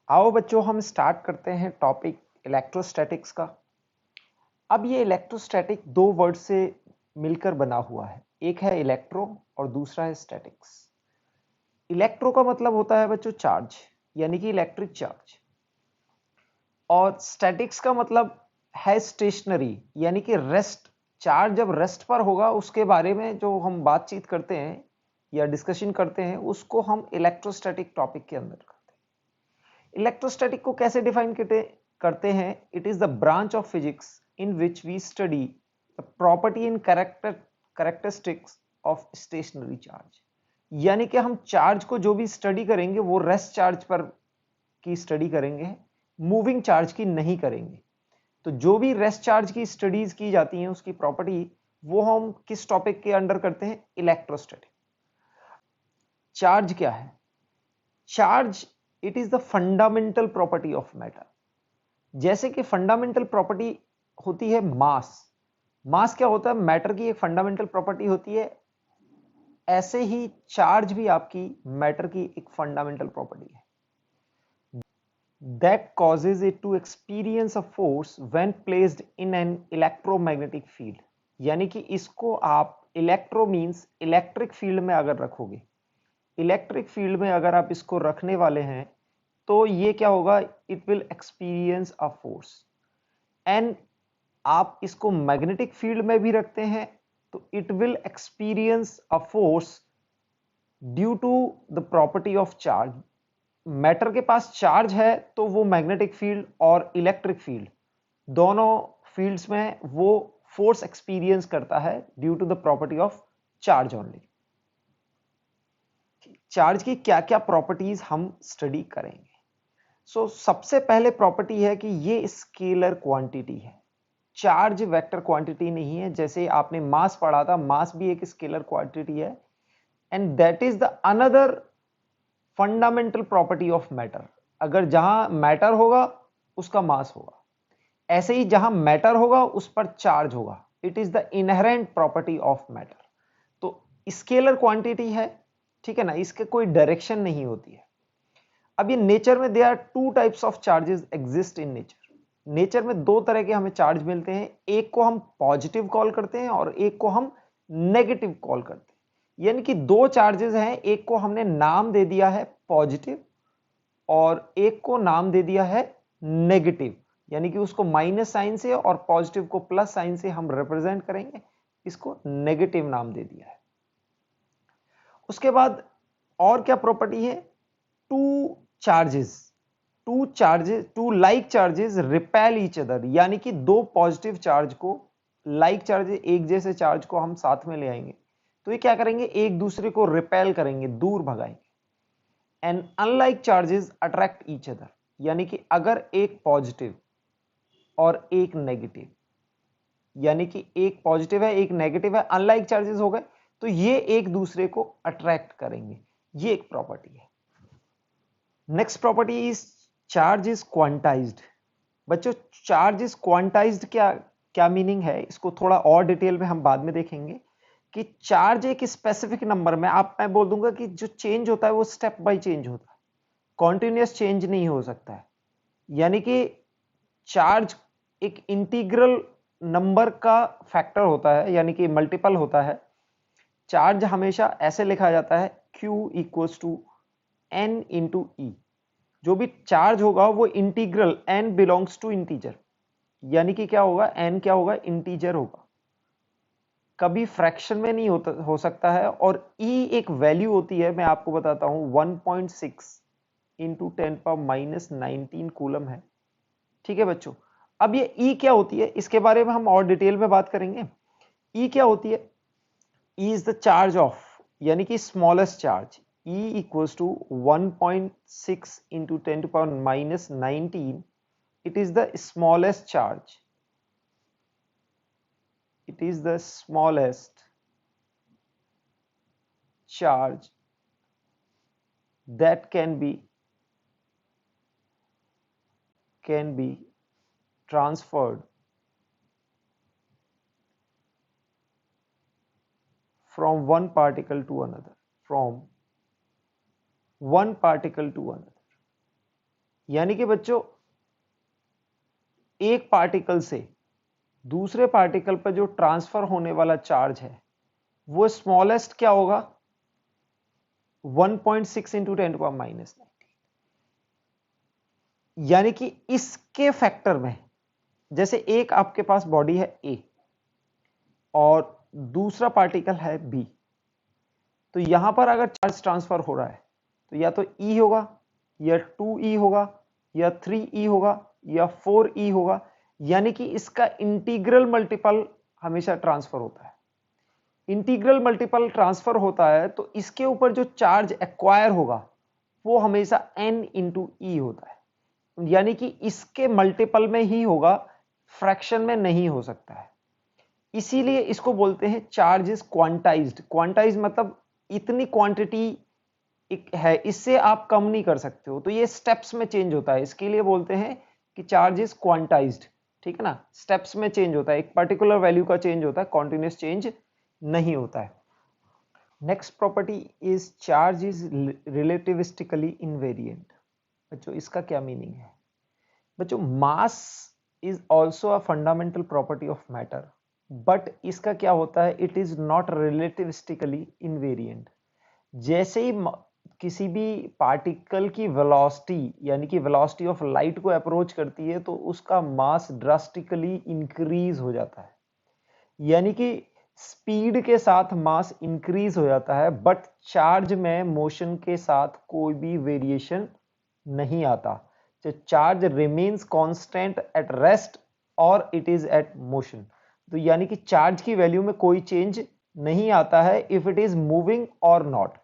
आओ बच्चों, हम स्टार्ट करते हैं टॉपिक इलेक्ट्रोस्टैटिक्स का। अब ये इलेक्ट्रोस्टैटिक दो वर्ड से मिलकर बना हुआ है, एक है इलेक्ट्रो और दूसरा है स्टैटिक्स। इलेक्ट्रो का मतलब होता है बच्चों चार्ज, यानी कि इलेक्ट्रिक चार्ज, और स्टैटिक्स का मतलब है स्टेशनरी, यानी कि रेस्ट। चार्ज जब रेस्ट पर होगा उसके बारे में जो हम बातचीत करते हैं या डिस्कशन करते हैं उसको हम इलेक्ट्रोस्टैटिक टॉपिक के अंदर करते हैं। इलेक्ट्रोस्टैटिक को कैसे डिफाइन करते हैं? It is the branch of physics in which we study the property in characteristics of stationary charge. यानी कि हम चार्ज को जो भी स्टडी करेंगे वो रेस्ट चार्ज पर की स्टडी करेंगे, मूविंग चार्ज की नहीं करेंगे। तो जो भी रेस्ट चार्ज की स्टडीज की जाती हैं उसकी प्रॉपर्टी, वो हम किस टॉपिक के अंडर करते हैं? इलेक्ट्रोस्टैटिक। चार्ज क्या है? Charge it is the fundamental property of matter. जैसे कि फंडामेंटल प्रॉपर्टी होती है मास। मास क्या होता है? मैटर की एक फंडामेंटल प्रॉपर्टी होती है। ऐसे ही चार्ज भी आपकी मैटर की एक फंडामेंटल प्रॉपर्टी है। that causes it to experience a force when placed in an electromagnetic field। यानी कि इसको आप इलेक्ट्रो मींस इलेक्ट्रिक फील्ड में अगर रखोगे, इलेक्ट्रिक फील्ड में अगर आप इसको रखने वाले हैं तो ये क्या होगा? It will experience a force. And आप इसको मैग्नेटिक फील्ड में भी रखते हैं तो it will experience a force due to the property of charge. Matter के पास चार्ज है तो वो मैग्नेटिक फील्ड और इलेक्ट्रिक फील्ड दोनों फील्ड्स में वो फोर्स एक्सपीरियंस करता है due to the property of charge only. Charge की क्या क्या प्रॉपर्टीज हम स्टडी करेंगे। सबसे पहले प्रॉपर्टी है कि ये स्केलर क्वांटिटी है, चार्ज वेक्टर क्वांटिटी नहीं है। जैसे आपने मास पढ़ा था, मास भी एक स्केलर क्वांटिटी है, and that is the another fundamental property of matter. अगर जहां मैटर होगा उसका मास होगा, ऐसे ही जहां मैटर होगा उस पर चार्ज होगा। It is the inherent property of matter. तो स्केलर क्वांटिटी है, ठीक है ना, इसके कोई डायरेक्शन नहीं होती है। अब ये नेचर में there are two types of charges exist in nature. Nature में दो तरह के हमें चार्ज मिलते हैं, एक को हम पॉजिटिव कॉल करते हैं और एक को हम नेगेटिव कॉल करते हैं। यानी कि दो चार्जेस हैं, एक को हमने नाम दे दिया है पॉजिटिव और एक को नाम दे दिया है नेगेटिव। यानी कि उसको माइनस साइन से और पॉजिटिव को प्लस साइन से हम रिप्रेजेंट करेंगे, इसको नेगेटिव नाम दे दिया है। उसके बाद और क्या प्रॉपर्टी है? Two charges two like charges repel each other. यानी कि दो पॉजिटिव चार्ज को, लाइक चार्जेस एक जैसे चार्ज को हम साथ में ले आएंगे तो ये क्या करेंगे? एक दूसरे को रिपेल करेंगे, दूर भगाएंगे। And unlike charges attract each other. यानी कि अगर एक पॉजिटिव और एक नेगेटिव, यानी कि एक पॉजिटिव है एक नेगेटिव है, अनलाइक चार्जेस हो गए, तो ये एक दूसरे को अट्रैक्ट करेंगे। ये एक प्रॉपर्टी है। Next property is charge is quantized. बच्चों, चार्ज इज क्वांटाइज्ड क्या क्या मीनिंग है? इसको थोड़ा और डिटेल में हम बाद में देखेंगे कि चार्ज एक स्पेसिफिक नंबर में, मैं बोल दूंगा कि जो चेंज होता है वो स्टेप बाय चेंज होता है, कॉन्टिन्यूस चेंज नहीं हो सकता है। यानी कि चार्ज एक इंटीग्रल नंबर का फैक्टर होता है, यानी कि मल्टीपल होता है। चार्ज हमेशा ऐसे लिखा जाता है Q equals to N into e. जो भी चार्ज होगा वो integral, n belongs to integer, यानी कि क्या होगा? n क्या होगा? इंटीजर होगा, कभी फ्रैक्शन में नहीं हो सकता है। और e एक वैल्यू होती है, मैं आपको बताता हूं, 1.6 इंटू 10⁻19 कूलम है। ठीक है बच्चों, अब ये E क्या होती है इसके बारे में हम और डिटेल में बात करेंगे। E क्या होती है? E is the charge of, यानी कि smallest charge. E equals to 1.6 into 10⁻19। It is the smallest charge. It is the smallest charge that can be transferred from one particle to another, from one particle to another. यानी कि बच्चों एक particle से दूसरे particle पर जो transfer होने वाला चार्ज है वो स्मॉलेस्ट क्या होगा, 1.6 इंटू 10⁻⁻⁹। यानी कि इसके फैक्टर में, जैसे एक आपके पास बॉडी है ए और दूसरा पार्टिकल है बी, तो यहां पर अगर चार्ज ट्रांसफर हो रहा है तो या तो ई होगा या 2e होगा या 3e होगा या 4e होगा, यानी कि इसका इंटीग्रल मल्टीपल हमेशा ट्रांसफर होता है। इंटीग्रल मल्टीपल ट्रांसफर होता है तो इसके ऊपर जो चार्ज एक्वायर होगा वो हमेशा n इंटू ई होता है, यानी कि इसके मल्टीपल में ही होगा, फ्रैक्शन में नहीं हो सकता है। इसीलिए इसको बोलते हैं चार्ज इज क्वांटाइज्ड। क्वांटाइज मतलब इतनी क्वांटिटी है, इससे आप कम नहीं कर सकते हो, तो ये स्टेप्स में चेंज होता है, इसके लिए बोलते हैं कि चार्ज इज क्वांटाइज्ड। ठीक है ना, स्टेप्स में चेंज होता है, एक पर्टिकुलर वैल्यू का चेंज होता है, कॉन्टिन्यूस चेंज नहीं होता है। Next property is charge is relativistically invariant. बच्चों इसका क्या मीनिंग है? बच्चों mass is also a fundamental property of matter, but इसका क्या होता है, it is not relativistically invariant. जैसे ही किसी भी पार्टिकल की वेलोसिटी यानी कि वेलोसिटी ऑफ लाइट को अप्रोच करती है तो उसका मास ड्रास्टिकली इंक्रीज हो जाता है, यानी कि स्पीड के साथ मास इंक्रीज हो जाता है, बट चार्ज में मोशन के साथ कोई भी वेरिएशन नहीं आता। तो charge remains constant at rest और इट इज एट मोशन। तो यानी कि चार्ज की वैल्यू में कोई चेंज नहीं आता है इफ इट इज मूविंग और नॉट।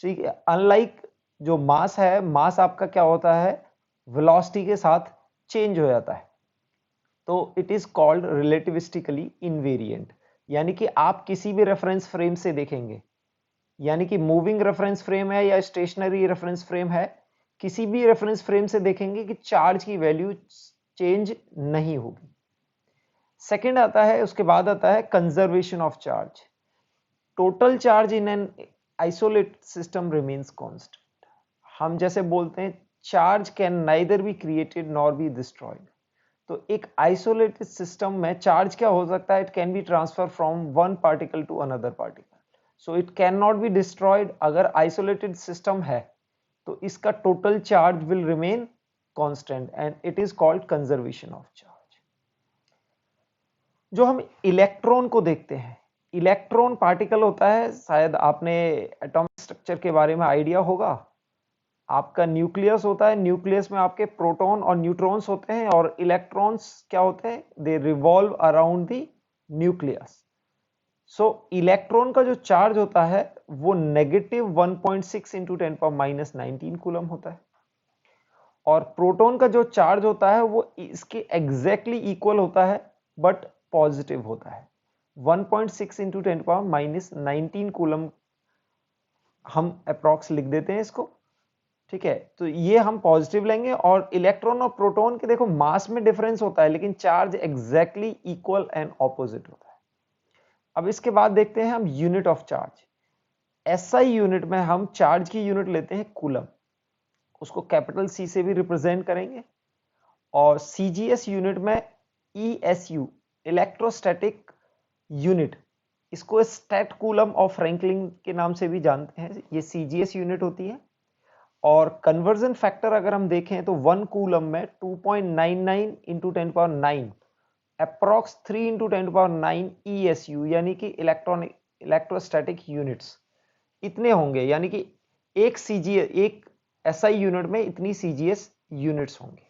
अनलाइक जो मास है, मास आपका क्या होता है, वेलोसिटी के साथ चेंज हो जाता है, तो इट इज कॉल्ड रिलेटिविस्टिकली इनवेरिएंट। यानी कि आप किसी भी रेफरेंस फ्रेम से देखेंगे, यानी कि मूविंग रेफरेंस फ्रेम है या स्टेशनरी रेफरेंस फ्रेम है, किसी भी रेफरेंस फ्रेम से देखेंगे कि चार्ज की वैल्यू चेंज नहीं होगी। सेकंड आता है, उसके बाद आता है conservation of charge. Total charge in an isolated system remains constant. हम जैसे बोलते हैं charge can neither be created nor be destroyed. तो एक आइसोलेटेड सिस्टम में चार्ज क्या हो सकता है, it can be transfer from one particle to another particle, so it can not be destroyed. अगर आइसोलेटेड सिस्टम है तो इसका total charge will remain constant and it is called conservation of charge. जो हम इलेक्ट्रॉन को देखते हैं, electron particle होता है, शायद आपने एटॉमिक स्ट्रक्चर के बारे में आइडिया होगा। आपका न्यूक्लियस होता है, न्यूक्लियस में आपके प्रोटॉन और न्यूट्रॉन्स होते हैं और इलेक्ट्रॉन्स क्या होते हैं, दे revolve around the nucleus. So electron का जो चार्ज होता है वो नेगेटिव 1.6 इंटू 10⁻⁹ कूलम होता है, और प्रोटॉन का जो चार्ज होता है वो इसके एग्जैक्टली इक्वल होता है बट पॉजिटिव होता है, 1.6 इंटू 10⁻⁹ कूलम हम अप्रॉक्स लिख देते हैं इसको। ठीक है, तो ये हम पॉजिटिव लेंगे, और इलेक्ट्रॉन और प्रोटॉन के देखो मास में डिफरेंस होता है लेकिन charge exactly equal and opposite होता है। अब इसके बाद देखते हैं हम unit of charge. SI unit में हम चार्ज की यूनिट लेते हैं कूलम, उसको कैपिटल सी से भी रिप्रेजेंट करेंगे, और सीजीएस यूनिट में ईएसयू इलेक्ट्रोस्टैटिक यूनिट, इसको स्टैट कूलम ऑफ फ्रैंकलिन के नाम से भी जानते हैं, ये सीजीएस यूनिट होती है। और कन्वर्जन फैक्टर अगर हम देखें तो 1 कूलम में 2.99 इंटू 10⁹ अप्रॉक्स 3 इंटू 10⁹ ESU यानी कि इलेक्ट्रोस्टैटिक यूनिट्स इतने होंगे, यानी कि एक सीजीएस, एक एसआई यूनिट में इतनी सीजीएस यूनिट्स होंगे।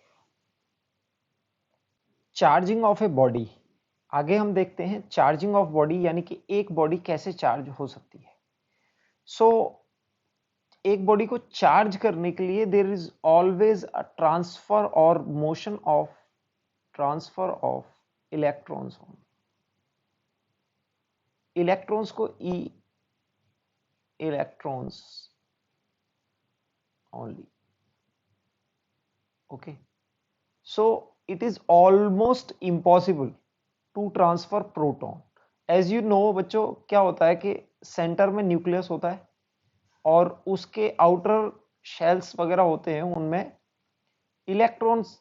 चार्जिंग ऑफ ए बॉडी, आगे हम देखते हैं चार्जिंग ऑफ बॉडी, यानी कि एक बॉडी कैसे चार्ज हो सकती है। सो एक बॉडी को चार्ज करने के लिए there is always a transfer और मोशन ऑफ इलेक्ट्रॉन्स। इलेक्ट्रॉन्स को electrons only, okay. So it is almost impossible to transfer proton. As you know बच्चों, क्या होता है कि सेंटर में न्यूक्लियस होता है और उसके आउटर शेल्स वगैरह होते हैं, उनमें इलेक्ट्रॉन्स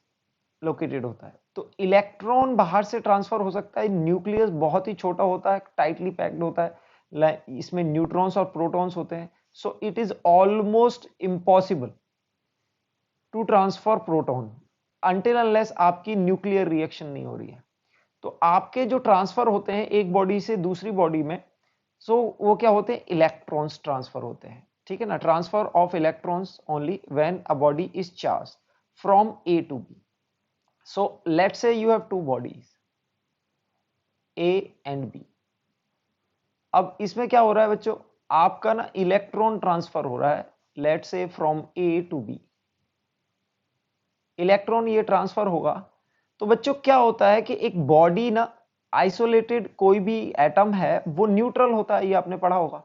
लोकेटेड होता है। तो इलेक्ट्रॉन बाहर से ट्रांसफर हो सकता है, न्यूक्लियस बहुत ही छोटा होता है, टाइटली पैक्ड होता है, इसमें न्यूट्रॉन्स और प्रोटॉन्स होते हैं। So it is almost impossible to transfer proton until unless आपकी न्यूक्लियर रिएक्शन नहीं हो रही है। तो आपके जो ट्रांसफर होते हैं एक बॉडी से दूसरी बॉडी में, सो वो क्या होते हैं, इलेक्ट्रॉन्स ट्रांसफर होते हैं, ठीक है ना। Transfer of electrons only when a body is charge from A to B. So let's say you have two bodies A and B. अब इसमें क्या हो रहा है बच्चों, आपका ना इलेक्ट्रॉन ट्रांसफर हो रहा है, let's say from A to B, electron ये ट्रांसफर होगा। तो बच्चों क्या होता है कि एक बॉडी ना आइसोलेटेड कोई भी एटम है वो न्यूट्रल होता है, ये आपने पढ़ा होगा।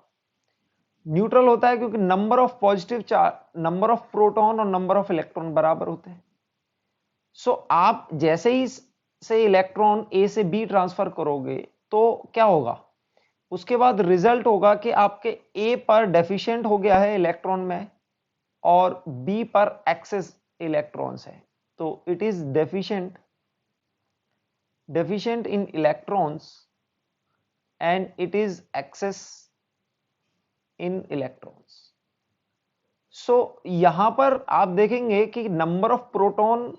न्यूट्रल होता है क्योंकि number of positive charge, number of proton और नंबर ऑफ इलेक्ट्रॉन बराबर होते हैं। सो आप जैसे ही से इलेक्ट्रॉन ए से बी ट्रांसफर करोगे तो क्या होगा, उसके बाद रिजल्ट होगा कि आपके ए पर डेफिशिएंट हो गया है इलेक्ट्रॉन में और बी पर एक्सेस इलेक्ट्रॉन्स है। तो it is deficient in electrons and it is excess in electrons. so यहां पर आप देखेंगे कि नंबर ऑफ प्रोटॉन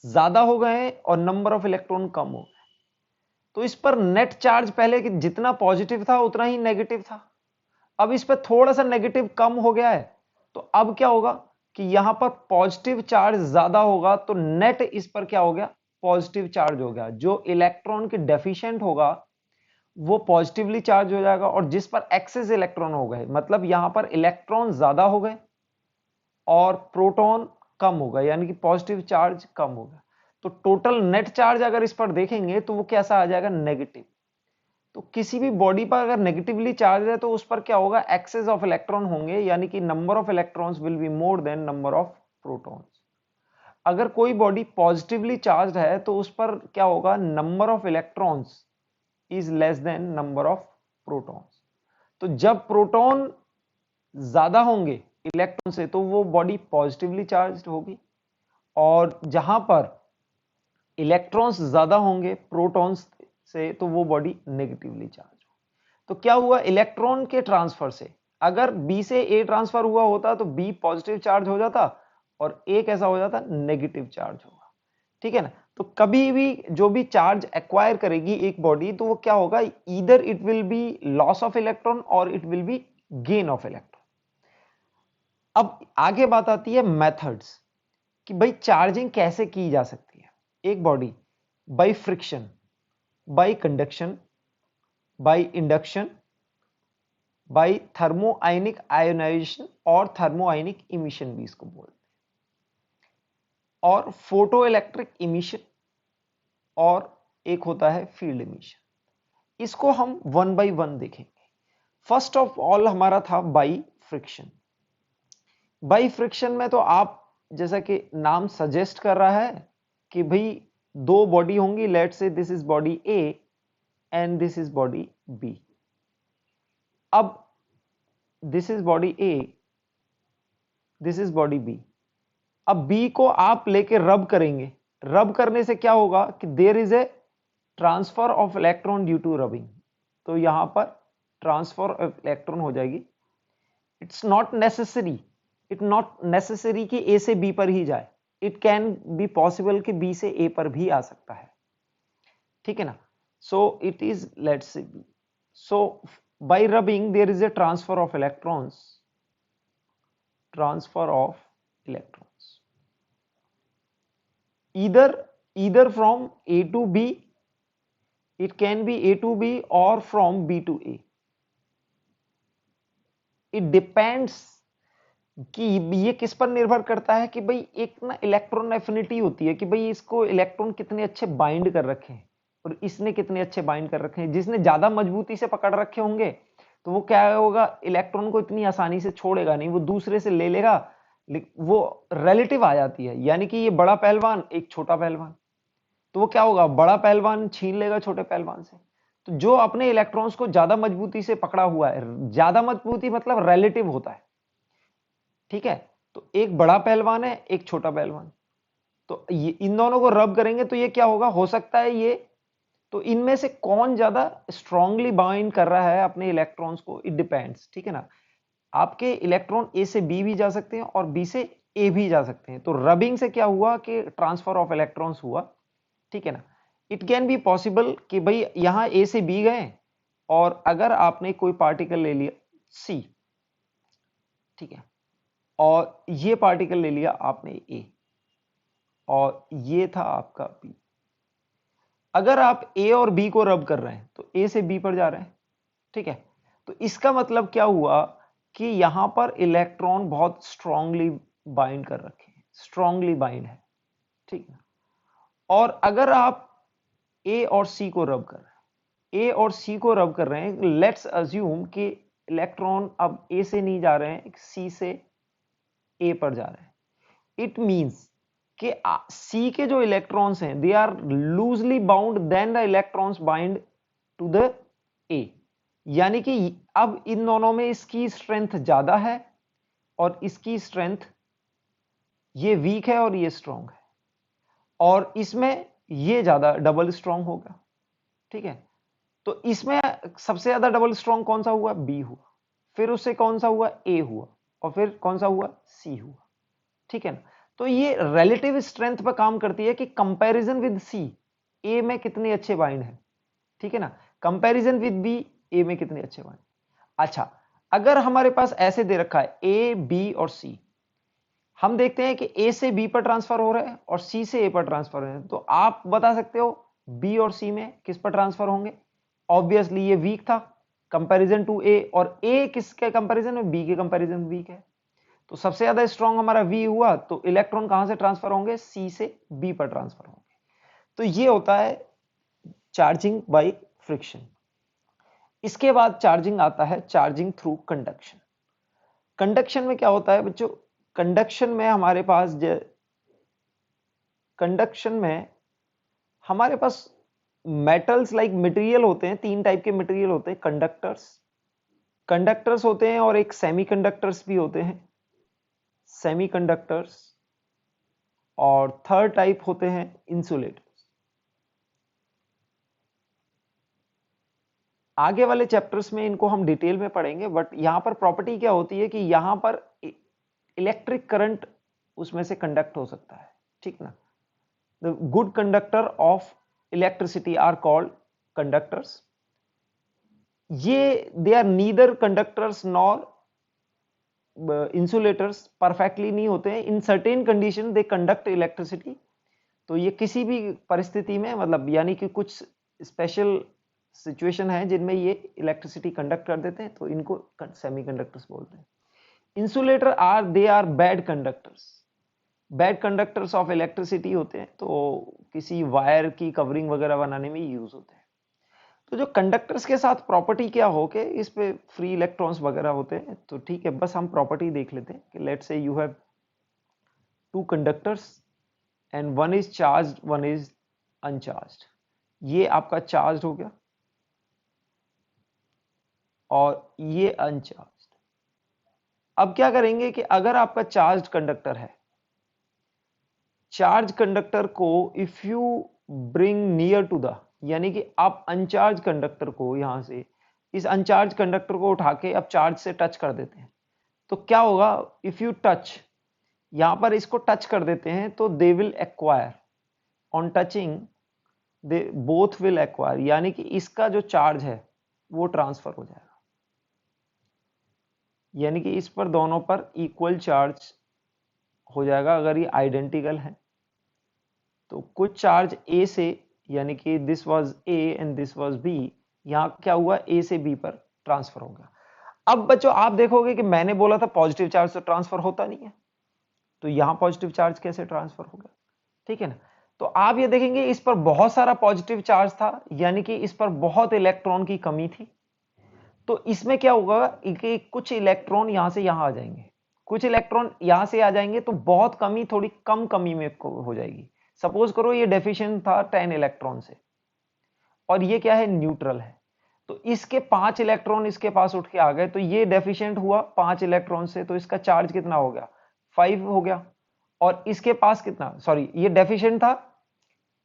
ज्यादा हो गए हैं और नंबर ऑफ इलेक्ट्रॉन कम हो गए। तो इस पर नेट चार्ज पहले कि जितना पॉजिटिव था उतना ही नेगेटिव था, अब इस पर थोड़ा सा नेगेटिव कम हो गया है। तो अब क्या होगा कि यहां पर पॉजिटिव चार्ज ज्यादा होगा तो नेट इस पर क्या हो गया, पॉजिटिव चार्ज हो गया। जो इलेक्ट्रॉन के डेफिशिएंट होगा वो पॉजिटिवली चार्ज हो जाएगा और जिस पर एक्सेस इलेक्ट्रॉन हो गए, मतलब यहां पर इलेक्ट्रॉन ज्यादा हो गए और प्रोटॉन कम हो गए, यानी कि पॉजिटिव चार्ज कम हो गया। तो टोटल नेट चार्ज अगर इस पर देखेंगे तो वो कैसा आ जाएगा, नेगेटिव। तो किसी भी बॉडी पर अगर नेगेटिवली चार्ज है तो उस पर क्या होगा, एक्सेस ऑफ इलेक्ट्रॉन होंगे, यानी कि number of electrons will be more than number of protons. अगर कोई बॉडी पॉजिटिवली चार्ज है तो उस पर क्या होगा, number of electrons is less than number of protons. तो जब प्रोटॉन ज्यादा होंगे इलेक्ट्रॉन से तो वो बॉडी पॉजिटिवली चार्ज होगी, और जहां पर इलेक्ट्रॉन्स ज्यादा होंगे प्रोटॉन्स से तो वो बॉडी नेगेटिवली चार्ज हो। तो क्या हुआ, इलेक्ट्रॉन के ट्रांसफर से अगर बी से ए ट्रांसफर हुआ होता तो बी पॉजिटिव चार्ज हो जाता और ए कैसा हो जाता, नेगेटिव चार्ज होगा, ठीक है ना। तो कभी भी जो भी चार्ज एक्वायर करेगी एक बॉडी तो वो क्या होगा, either it will be loss of electron और it will be gain of electron. अब आगे बात आती है मेथड्स कि भाई चार्जिंग कैसे की जा सकती है एक body, by friction, by conduction, by induction, by thermionic ionization और थर्मोआयनिक इमिशन भी इसको बोलते हैं, और फोटो इलेक्ट्रिक इमिशन, और एक होता है फील्ड इमिशन। इसको हम वन बाय वन देखेंगे। फर्स्ट ऑफ ऑल हमारा था बाय फ्रिक्शन। बाय फ्रिक्शन में तो आप जैसा कि नाम सजेस्ट कर रहा है कि भाई दो बॉडी होंगी, let's say this is body A and this is body B. अब this is body A, this is body B. अब बी को आप लेके रब करेंगे, रब करने से क्या होगा कि there is a transfer of electron due to rubbing. तो यहां पर ट्रांसफर ऑफ इलेक्ट्रॉन हो जाएगी। It's not necessary, it not necessary कि ए से बी पर ही जाए, इट कैन बी पॉसिबल कि बी से ए पर भी आ सकता है, ठीक है ना। So it is let's say B. So by rubbing there is a transfer of electrons, transfer of electrons either from A to B, it can be A to B or from B to A. It depends कि ये किस पर निर्भर करता है कि भाई एक ना इलेक्ट्रॉन एफिनिटी होती है कि भाई इसको इलेक्ट्रॉन कितने अच्छे बाइंड कर रखे हैं और इसने कितने अच्छे बाइंड कर रखे हैं। जिसने ज्यादा मजबूती से पकड़ रखे होंगे तो वो क्या होगा, इलेक्ट्रॉन को इतनी आसानी से छोड़ेगा नहीं, वो दूसरे से ले लेगा, वो रिलेटिव आ जाती है। यानी कि ये बड़ा पहलवान एक छोटा पहलवान, तो वो क्या होगा, बड़ा पहलवान छीन लेगा छोटे पहलवान से। तो जो अपने इलेक्ट्रॉन्स को ज्यादा मजबूती से पकड़ा हुआ है, ज्यादा मजबूती मतलब रिलेटिव होता है, ठीक है। तो तो एक बड़ा पहलवान है, एक छोटा पहलवान, तो ये इन दोनों को रब करेंगे तो ये क्या होगा, हो सकता है ये, तो इनमें से कौन ज्यादा स्ट्रांगली बाइंड कर रहा है अपने इलेक्ट्रॉन्स को, इट डिपेंड्स, ठीक है ना। आपके इलेक्ट्रॉन ए से बी भी जा सकते हैं और बी से ए भी जा सकते हैं, तो रबिंग से क्या हुआ कि ट्रांसफर ऑफ इलेक्ट्रॉन्स हुआ, ठीक है ना। इट कैन बी पॉसिबल कि भाई यहां ए से बी गए और अगर आपने कोई पार्टिकल ले लिया सी, ठीक है, और ये पार्टिकल ले लिया आपने ए और ये था आपका बी, अगर आप ए और बी को रब कर रहे हैं तो ए से बी पर जा रहे हैं, ठीक है। तो इसका मतलब क्या हुआ कि यहां पर इलेक्ट्रॉन बहुत स्ट्रांगली बाइंड कर रखे हैं, स्ट्रांगली बाइंड है, ठीक है। और अगर आप ए और सी को रब कर रहे हैं, ए और सी को रब कर रहे हैं, लेट्स अज्यूम कि इलेक्ट्रॉन अब ए से नहीं जा रहे हैं, सी से ए पर जा रहे हैं, इट मींस कि सी के जो इलेक्ट्रॉन्स हैं they are loosely bound than the electrons bind to the A, यानी कि अब इन दोनों में इसकी स्ट्रेंथ ज्यादा है और इसकी स्ट्रेंथ, ये वीक है और ये स्ट्रांग है, और इसमें ये ज्यादा डबल स्ट्रांग होगा, ठीक है। तो इसमें सबसे ज्यादा डबल स्ट्रांग कौन सा हुआ, बी हुआ, फिर उससे कौन सा हुआ, ए हुआ, और फिर कौन सा हुआ, सी हुआ, ठीक है ना। तो ये रिलेटिव स्ट्रेंथ पर काम करती है कि कंपैरिजन विद सी ए में कितने अच्छे बाइंड है, ठीक है ना, कंपैरिजन विद बी ए में कितने अच्छे बाइंड। अच्छा, अगर हमारे पास ऐसे दे रखा है ए बी और सी, हम देखते हैं कि ए से बी पर ट्रांसफर हो रहा है और सी से ए पर ट्रांसफर हो रहा है, तो आप बता सकते हो बी और सी में किस पर ट्रांसफर होंगे। ऑब्वियसली ये वीक था कंपैरिजन टू ए, और ए किसके कंपैरिजन में, बी के कंपैरिजन वीक है, तो सबसे ज्यादा स्ट्रांग हमारा वी हुआ, तो इलेक्ट्रॉन कहां से ट्रांसफर होंगे, सी से बी पर ट्रांसफर होंगे। तो ये होता है चार्जिंग बाय फ्रिक्शन। इसके बाद चार्जिंग आता है चार्जिंग थ्रू कंडक्शन। कंडक्शन में क्या होता है बच्चों, कंडक्शन में हमारे पास कंडक्शन में हमारे पास मेटल्स लाइक मटेरियल होते हैं, तीन टाइप के मटेरियल होते हैं, कंडक्टर्स होते हैं और एक सेमीकंडक्टर्स भी होते हैं, सेमीकंडक्टर्स, और थर्ड टाइप होते हैं इंसुलेटर्स। आगे वाले चैप्टर्स में इनको हम डिटेल में पढ़ेंगे, बट यहां पर प्रॉपर्टी क्या होती है कि यहां पर इलेक्ट्रिक करंट उसमें से कंडक्ट हो सकता है, ठीक ना। The good conductor of electricity are called conductors. ये they are neither conductors nor insulators, perfectly नहीं होते हैं, in certain condition they conduct electricity. तो ये किसी भी परिस्थिति में, मतलब यानी कि कुछ स्पेशल सिचुएशन है जिनमें ये इलेक्ट्रिसिटी कंडक्ट कर देते हैं, तो इनको सेमीकंडक्टर्स बोलते हैं। Insulator are they are bad conductors, bad conductors of electricity होते हैं, तो किसी वायर की कवरिंग वगैरह बनाने में यूज होते हैं। तो जो कंडक्टर्स के साथ प्रॉपर्टी क्या हो के इस पे फ्री इलेक्ट्रॉन्स वगैरह होते हैं, तो ठीक है, बस हम प्रॉपर्टी देख लेते हैं कि let's say you have two conductors and one is charged one is uncharged. ये आपका चार्ज हो गया और ये अनचार्ज्ड। अब क्या करेंगे कि अगर आपका चार्ज कंडक्टर है, चार्ज कंडक्टर को if you bring near to the, यानी कि आप अनचार्ज कंडक्टर को यहां से, इस अनचार्ज कंडक्टर को उठा के अब चार्ज से टच कर देते हैं, तो क्या होगा, इफ यू टच, यहां पर इसको टच कर देते हैं तो they will acquire, on touching they both will acquire, यानी कि इसका जो चार्ज है वो ट्रांसफर हो जाएगा, यानी कि इस पर दोनों पर इक्वल चार्ज हो जाएगा अगर ये आइडेंटिकल है। तो कुछ चार्ज ए से, यानी कि this was A and this was B, यहां क्या हुआ, ए से बी पर ट्रांसफर होगा। अब बच्चों आप देखोगे कि मैंने बोला था पॉजिटिव चार्ज तो ट्रांसफर होता नहीं है, तो यहां पॉजिटिव चार्ज कैसे ट्रांसफर होगा, ठीक है ना। तो आप ये देखेंगे इस पर बहुत सारा पॉजिटिव चार्ज था, यानी कि इस पर बहुत इलेक्ट्रॉन की कमी थी, तो इसमें क्या होगा कि कुछ इलेक्ट्रॉन यहां से यहां आ जाएंगे, कुछ इलेक्ट्रॉन यहां से आ जाएंगे, तो बहुत कमी थोड़ी कम कमी में हो जाएगी। सपोज करो ये डेफिशिएंट था 10 इलेक्ट्रॉन से और ये क्या है, न्यूट्रल है, तो इसके 5 इलेक्ट्रॉन इसके पास उठ के आ गए, तो ये डेफिशिएंट हुआ 5 इलेक्ट्रॉन से, तो इसका चार्ज कितना हो गया 5 हो गया, और इसके पास कितना, सॉरी ये डेफिशिएंट था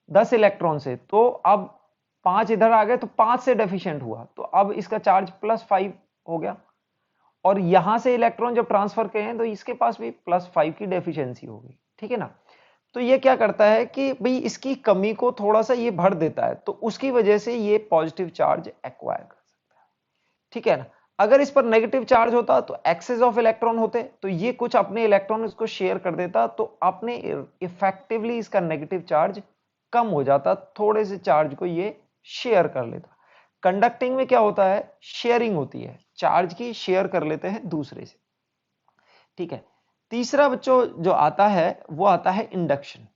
10 इलेक्ट्रॉन से, तो अब 5 इधर आ गए तो 5 से डेफिशिएंट हुआ, तो अब इसका चार्ज +5 हो गया, और यहां से इलेक्ट्रॉन जब ट्रांसफर करें तो इसके पास भी +5 की डेफिशिएंसी होगी, ठीक है ना। तो ये क्या करता है कि भाई इसकी कमी को थोड़ा सा ये भर देता है, तो उसकी वजह से ये पॉजिटिव चार्ज एक्वायर कर सकता है, ठीक है ना। अगर इस पर नेगेटिव चार्ज होता तो एक्सेस ऑफ इलेक्ट्रॉन होते, तो ये कुछ अपने इलेक्ट्रॉन इसको शेयर कर देता, तो अपने इफेक्टिवली इसका नेगेटिव चार्ज कम हो जाता, थोड़े से चार्ज को ये शेयर कर लेता। कंडक्टिंग में क्या होता है, शेयरिंग होती है, चार्ज की शेयर कर लेते हैं दूसरे से, ठीक है। तीसरा बच्चों जो आता है वो आता है इंडक्शन।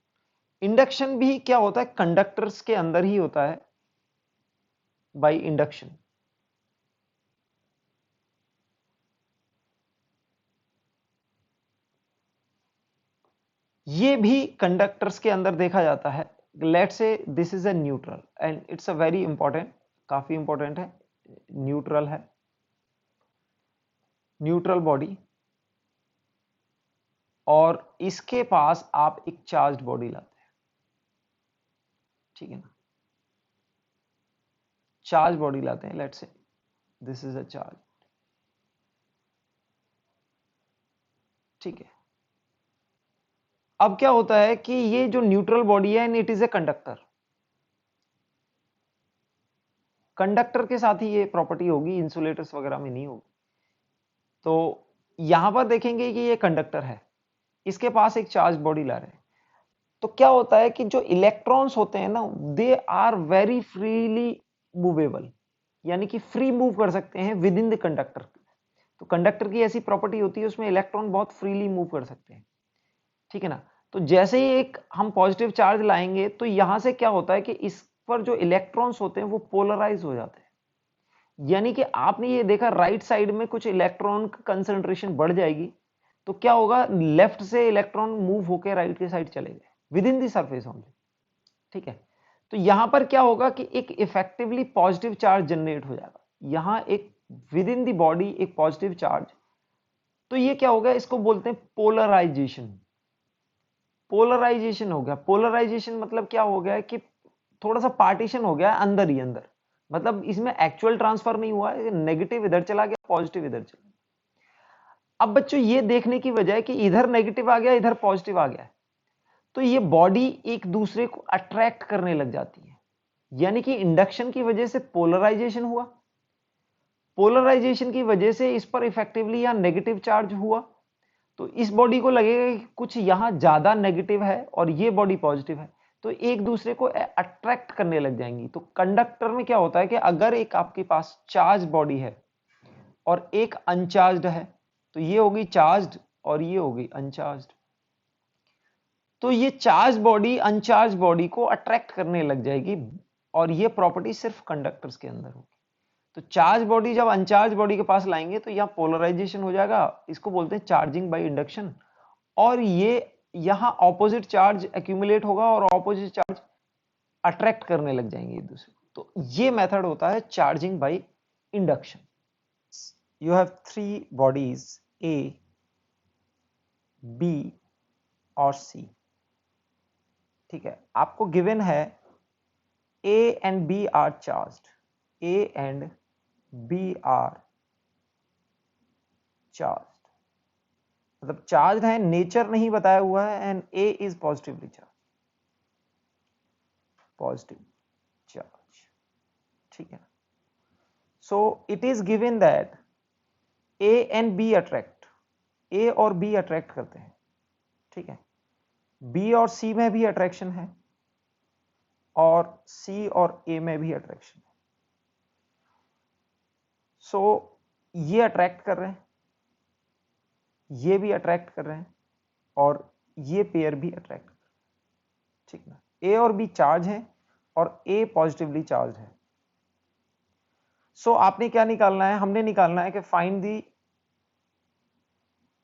इंडक्शन भी क्या होता है, कंडक्टर्स के अंदर ही होता है बाय इंडक्शन। ये भी कंडक्टर्स के अंदर देखा जाता है। Let's say this is a neutral and it's a very important, काफी इंपॉर्टेंट है, न्यूट्रल है, न्यूट्रल बॉडी, और इसके पास आप एक चार्ज बॉडी लाते हैं, ठीक है ना, चार्ज बॉडी लाते हैं, let's say this is a charge, ठीक है। अब क्या होता है कि ये जो न्यूट्रल बॉडी है it is a conductor, conductor के साथ ही ये प्रॉपर्टी होगी, इंसुलेटर्स वगैरह में नहीं होगी। तो यहां पर देखेंगे कि ये कंडक्टर है, इसके पास एक चार्ज बॉडी ला रहे हैं, तो क्या होता है कि जो इलेक्ट्रॉन्स होते हैं ना they are very freely movable, यानी कि फ्री मूव कर सकते हैं विद इन द कंडक्टर। तो कंडक्टर की ऐसी प्रॉपर्टी होती है उसमें इलेक्ट्रॉन बहुत फ्रीली मूव कर सकते हैं, ठीक है ना। तो जैसे ही एक हम पॉजिटिव चार्ज लाएंगे तो यहां से क्या होता है कि इस पर जो इलेक्ट्रॉन्स होते हैं वो पोलराइज हो जाते हैं, यानी कि आपने ये देखा राइट साइड में कुछ इलेक्ट्रॉन कंसंट्रेशन बढ़ जाएगी, तो क्या होगा, लेफ्ट से इलेक्ट्रॉन मूव होकर राइट के साइड चले गए with in the surface only, ठीक है। तो यहां पर क्या होगा कि एक इफेक्टिवली पॉजिटिव चार्ज जनरेट हो जाएगा, यहां एक विद इन दी बॉडी एक पॉजिटिव चार्ज, तो ये क्या होगा, इसको बोलते हैं पोलराइजेशन। पोलराइजेशन हो गया, पोलराइजेशन मतलब क्या हो गया कि थोड़ा सा पार्टीशन हो गया अंदर ही अंदर, मतलब इसमें एक्चुअल ट्रांसफर नहीं हुआ, नेगेटिव इधर चला गया, पॉजिटिव इधर चला गया। अब बच्चों ये देखने की वजह कि इधर नेगेटिव आ गया इधर पॉजिटिव आ गया, तो ये बॉडी एक दूसरे को अट्रैक्ट करने लग जाती है, यानी कि इंडक्शन की वजह से पोलराइजेशन हुआ, पोलराइजेशन की वजह से इस पर इफेक्टिवली या नेगेटिव चार्ज हुआ, तो इस बॉडी को लगेगा कि कुछ यहां ज्यादा नेगेटिव है और ये बॉडी पॉजिटिव है, तो एक दूसरे को अट्रैक्ट करने लग जाएंगी। तो कंडक्टर में क्या होता है कि अगर एक आपके पास चार्ज बॉडी है और एक अनचार्ज्ड है, तो ये होगी चार्ज्ड और ये होगी अनचार्ज्ड, तो ये चार्ज बॉडी अनचार्ज बॉडी को अट्रैक्ट करने लग जाएगी, और ये प्रॉपर्टी सिर्फ कंडक्टर्स के अंदर होगी। तो चार्ज बॉडी जब अनचार्ज बॉडी के पास लाएंगे तो यहां पोलराइजेशन हो जाएगा, इसको बोलते हैं चार्जिंग बाय इंडक्शन, और ये यहां ऑपोजिट चार्ज एक्यूमुलेट होगा और ऑपोजिट चार्ज अट्रैक्ट करने लग जाएंगे एक दूसरे को। तो ये मेथड होता है charging by induction. You have three bodies A, B और सी, ठीक है। आपको गिवन है A and B are charged, A and B are charged, मतलब चार्ज है, नेचर नहीं बताया हुआ है, and A is positively charged, positive charge, ठीक है ना। So it is given that A and B attract, A और B अट्रैक्ट करते हैं, ठीक है। B और C में भी अट्रैक्शन है और C और A में भी अट्रैक्शन है। सो ये अट्रैक्ट कर रहे हैं, ये भी अट्रैक्ट कर रहे हैं, और ये पेयर भी अट्रैक्ट कर रहे हैं, ठीक ना। ए और बी चार्ज है और ए पॉजिटिवली चार्ज है। सो आपने क्या निकालना है, हमने निकालना है कि find the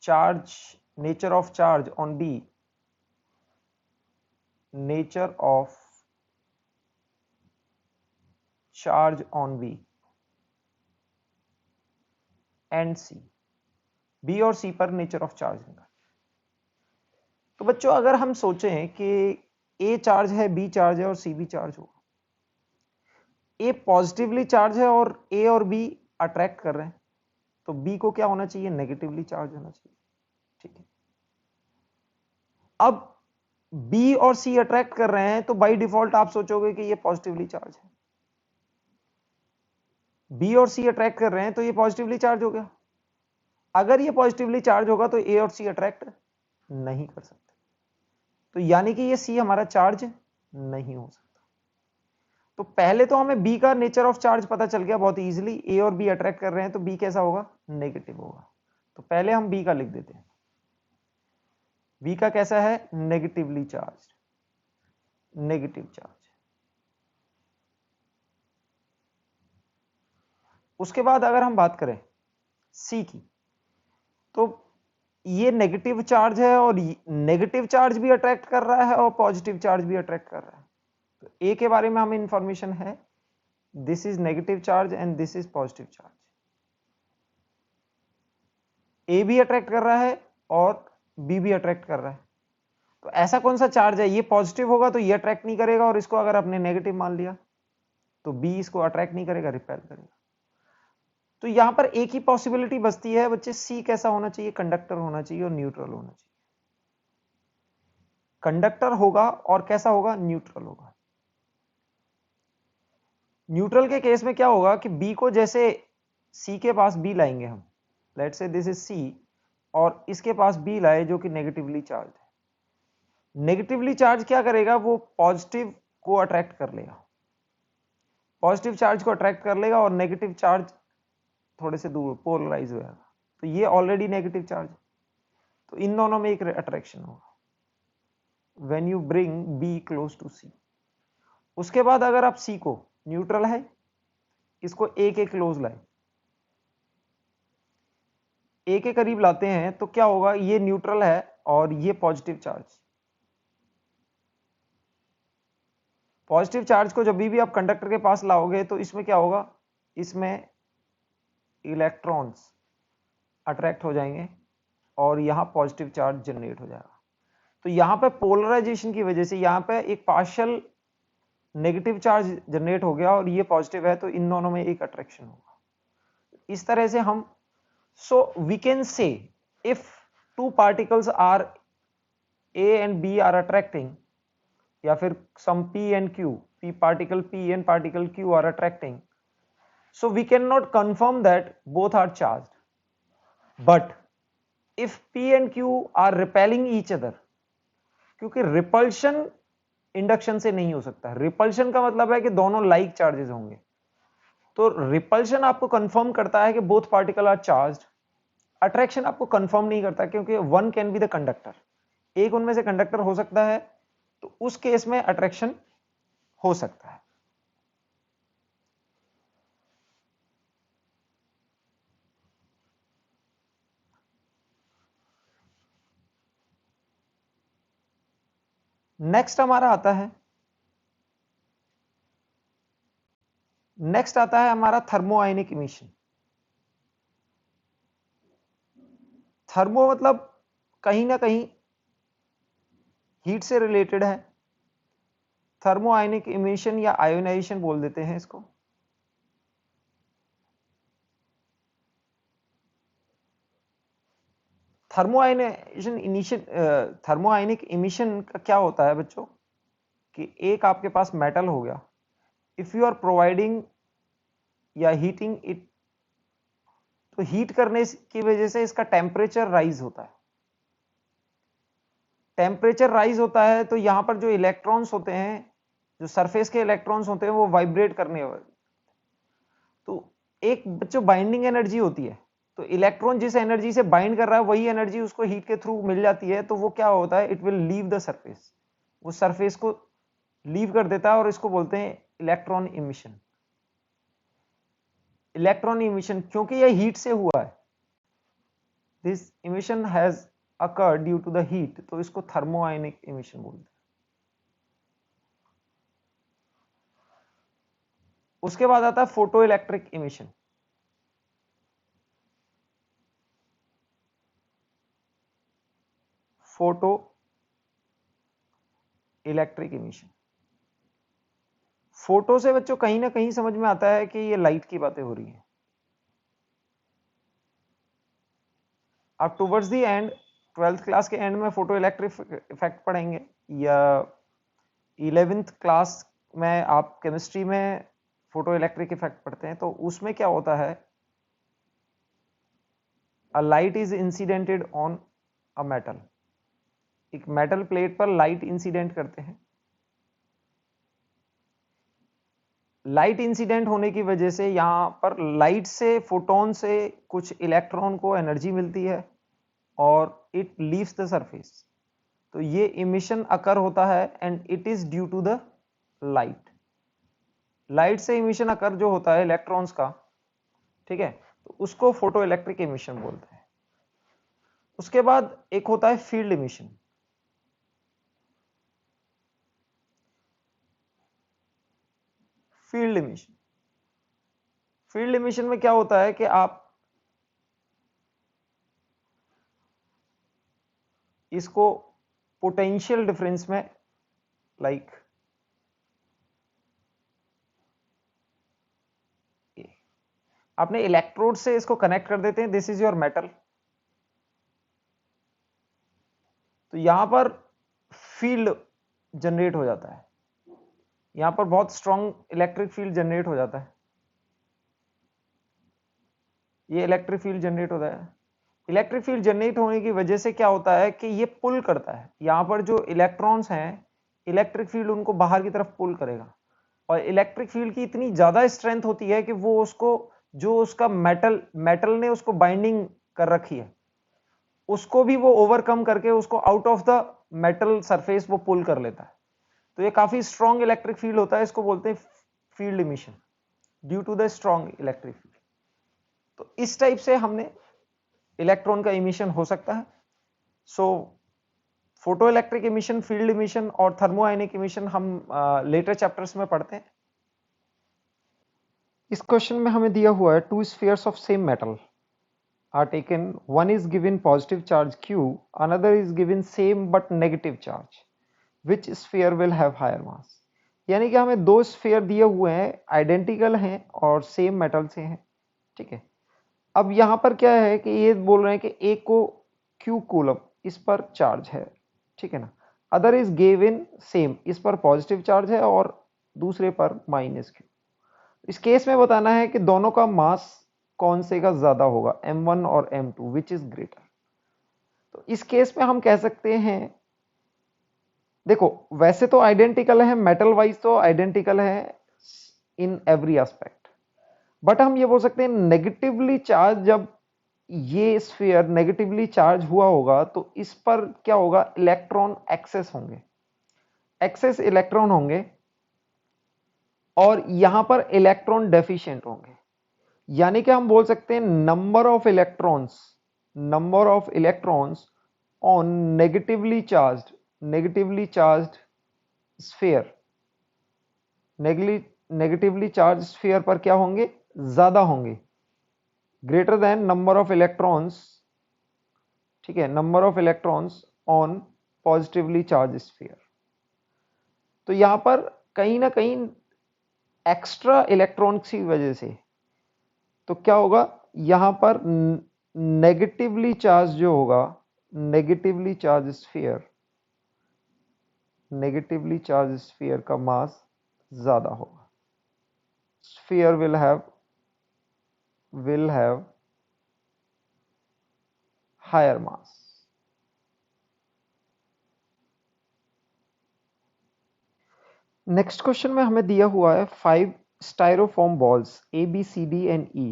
charge, nature of charge on D, nature of charge on B and C, B और सी पर नेचर ऑफ चार्ज निकाल। तो बच्चों अगर हम सोचें कि ए चार्ज है, बी चार्ज है और सी भी चार्ज होगा, ए पॉजिटिवली चार्ज है और ए और बी अट्रैक्ट कर रहे हैं, तो बी को क्या होना चाहिए, नेगेटिवली चार्ज होना चाहिए। ठीक है, अब बी और सी अट्रैक्ट कर रहे हैं तो बाय डिफॉल्ट आप सोचोगे कि ये पॉजिटिवली चार्ज है। बी और सी अट्रैक्ट कर रहे हैं तो ये पॉजिटिवली चार्ज हो गया। अगर ये पॉजिटिवली चार्ज होगा तो ए और सी अट्रैक्ट नहीं कर सकते, तो यानी कि ये सी हमारा चार्ज नहीं हो सकता। तो पहले तो हमें बी का नेचर ऑफ चार्ज पता चल गया बहुत इजीली, ए और बी अट्रैक्ट कर रहे हैं तो बी कैसा होगा, नेगेटिव होगा। तो पहले हम बी का लिख देते हैं, बी का कैसा है, नेगेटिवली चार्ज, नेगेटिव चार्ज। उसके बाद अगर हम बात करें सी की, तो ये नेगेटिव चार्ज है और नेगेटिव चार्ज भी अट्रैक्ट कर रहा है और पॉजिटिव चार्ज भी अट्रैक्ट कर रहा है। तो ए के बारे में हमें इंफॉर्मेशन है, this is negative charge and this is positive charge. A भी अट्रैक्ट कर रहा है और बी भी अट्रैक्ट कर रहा है। तो ऐसा कौन सा चार्ज है, ये पॉजिटिव होगा तो ये अट्रैक्ट नहीं करेगा, और इसको अगर आपने नेगेटिव मान लिया तो बी इसको अट्रैक्ट नहीं करेगा, रिपेल करेगा। तो यहां पर एक ही पॉसिबिलिटी बचती है बच्चे, सी कैसा होना चाहिए, कंडक्टर होना चाहिए और न्यूट्रल होना चाहिए। कंडक्टर होगा और कैसा होगा, न्यूट्रल होगा। न्यूट्रल के केस में क्या होगा कि बी को जैसे सी के पास बी लाएंगे हम, लेट्स से दिस इज सी, और इसके पास बी लाए जो कि नेगेटिवली चार्ज है। नेगेटिवली चार्ज क्या करेगा, वो पॉजिटिव को अट्रैक्ट कर लेगा, पॉजिटिव चार्ज को अट्रैक्ट कर लेगा और नेगेटिव चार्ज थोड़े से दूर पोलराइज हो जाएगा। तो ये ऑलरेडी नेगेटिव चार्ज है, तो इन दोनों में एक अट्रैक्शन होगा when you bring B close to C. उसके बाद अगर आप सी को, न्यूट्रल है, इसको ए के क्लोज लाए, ए के करीब लाते हैं तो क्या होगा, ये न्यूट्रल है और ये पॉजिटिव चार्ज। पॉजिटिव चार्ज को जब भी आप कंडक्टर के पास लाओगे तो इसमें क्या होगा, इसमें इलेक्ट्रॉन्स अट्रैक्ट हो जाएंगे और यहां पॉजिटिव चार्ज जनरेट हो जाएगा। तो यहां पे पोलराइजेशन की वजह से यहां पे एक पार्शियल नेगेटिव चार्ज जनरेट हो गया और ये पॉजिटिव है, तो इन दोनों में एक अट्रैक्शन होगा। इस तरह से हम, so we can say if two particles are A and B are attracting, या फिर some P and Q, particle P and particle Q are attracting, so we cannot confirm that both are charged, but if P and Q are repelling each other, क्योंकि repulsion induction से नहीं हो सकता, repulsion का मतलब है कि दोनों लाइक चार्जेस होंगे, तो रिपल्शन आपको कंफर्म करता है कि both particle are charged, attraction आपको कंफर्म नहीं करता क्योंकि one can be the conductor, एक उनमें से कंडक्टर हो सकता है, तो उस केस में अट्रैक्शन हो सकता है। नेक्स्ट हमारा आता है, नेक्स्ट आता है हमारा थर्मोआयनिक इमिशन। थर्मो मतलब कहीं ना कहीं हीट से रिलेटेड है, थर्मोआयनिक इमिशन या आयोनाइजेशन बोल देते हैं इसको। थर्मोआयनिक इमिशन का क्या होता है बच्चों, कि एक आपके पास मेटल हो गया, इफ यू आर प्रोवाइडिंग या हीटिंग इट, तो हीट करने की वजह से इसका टेम्परेचर राइज होता है। टेम्परेचर राइज होता है तो यहां पर जो इलेक्ट्रॉन्स होते हैं, जो सरफेस के इलेक्ट्रॉन्स होते हैं, वो वाइब्रेट करने वाले, तो एक बच्चों बाइंडिंग एनर्जी होती है, तो इलेक्ट्रॉन जिस एनर्जी से बाइंड कर रहा है वही एनर्जी उसको हीट के थ्रू मिल जाती है, तो वो क्या होता है, it will leave the surface, वो सरफेस को लीव कर देता है और इसको बोलते हैं इलेक्ट्रॉन इमिशन। इलेक्ट्रॉन इमिशन क्योंकि यह हीट से हुआ है, this emission has occurred due to the heat, तो इसको थर्मोआयनिक इमिशन बोलते हैं। उसके बाद आता है photo electric emission. Photo electric emission. Photo से बच्चों कहीं ना कहीं समझ में आता है कि ये लाइट की बातें हो रही है। अब towards the and 12th class के एंड में फोटो इलेक्ट्रिक इफेक्ट पढ़ेंगे, या 11th क्लास में आप केमिस्ट्री में फोटो इलेक्ट्रिक इफेक्ट पढ़ते हैं। तो उसमें क्या होता है, a light is incidented on a metal, एक मेटल प्लेट पर लाइट इंसिडेंट करते हैं। लाइट इंसिडेंट होने की वजह से यहां पर लाइट से, फोटोन से कुछ इलेक्ट्रॉन को एनर्जी मिलती है और इट लीव्स द सरफेस। तो ये इमिशन अकर होता है and it is due to the light. Light से इमिशन अकर जो होता है इलेक्ट्रॉन्स का, ठीक है, तो उसको फोटो इलेक्ट्रिक इमिशन बोलते हैं। उसके बाद एक होता है field emission. Field emission, field emission में क्या होता है कि आप इसको पोटेंशियल डिफरेंस में, लाइक अपने इलेक्ट्रोड से इसको कनेक्ट कर देते हैं, दिस इज योर मेटल। तो यहां पर फील्ड जनरेट हो जाता है, यहां पर बहुत स्ट्रॉन्ग इलेक्ट्रिक फील्ड जनरेट हो जाता है। ये इलेक्ट्रिक फील्ड जनरेट होता है। इलेक्ट्रिक फील्ड जनरेट होने की वजह से क्या होता है कि ये पुल करता है, यहां पर जो इलेक्ट्रॉन्स हैं इलेक्ट्रिक फील्ड उनको बाहर की तरफ पुल करेगा। और इलेक्ट्रिक फील्ड की इतनी ज्यादा स्ट्रेंथ होती है कि वो उसको, जो उसका मेटल ने उसको बाइंडिंग कर रखी है, उसको भी वो ओवरकम करके उसको out of the metal surface वो पुल कर लेता है। तो ये काफी स्ट्रॉन्ग इलेक्ट्रिक फील्ड होता है, इसको बोलते हैं field emission due to the strong electric field. तो इस टाइप से हमने इलेक्ट्रॉन का इमिशन हो सकता है। So photo electric emission, field emission और थर्मोआयनिक इमिशन हम लेटर चैप्टर्स में पढ़ते हैं। इस क्वेश्चन में हमें दिया हुआ है to spheres of same metal are taken, one is given positive charge q, another is given same but negative charge, which sphere will have higher mass। यानी कि हमें दो स्फीयर दिए हुए हैं, आइडेंटिकल हैं और सेम मेटल से हैं, ठीक है। अब यहां पर क्या है कि ये बोल रहे हैं कि एक को q कूलम इस पर चार्ज है, ठीक है ना, अदर इज गिवन सेम, इस पर पॉजिटिव चार्ज है और दूसरे पर माइनस q। इस केस में बताना है कि दोनों का मास कौन से का ज्यादा होगा, m1 और m2 विच इज ग्रेटर। तो इस केस में हम कह सकते हैं, देखो वैसे तो आइडेंटिकल है, मेटल वाइज तो आइडेंटिकल है इन एवरी एस्पेक्ट, बट हम ये बोल सकते हैं नेगेटिवली चार्ज, जब ये स्फीयर नेगेटिवली चार्ज हुआ होगा तो इस पर क्या होगा, इलेक्ट्रॉन एक्सेस होंगे, एक्सेस इलेक्ट्रॉन होंगे और यहां पर इलेक्ट्रॉन डेफिशिएंट होंगे। यानी कि हम बोल सकते हैं number of electrons on negatively charged sphere, negatively charge sphere पर क्या होंगे, ज्यादा होंगे, greater than number of electrons, ठीक है, number of electrons on positively charge sphere. तो यहां पर कहीं ना कहीं एक्स्ट्रा इलेक्ट्रॉन की वजह से तो क्या होगा, यहां पर नेगेटिवली चार्ज जो होगा, नेगेटिवली चार्ज स्फीयर का मास ज्यादा होगा, sphere will have higher mass. Next question में हमें दिया हुआ है 5 स्टाइरोफॉर्म balls A, B, C, D and E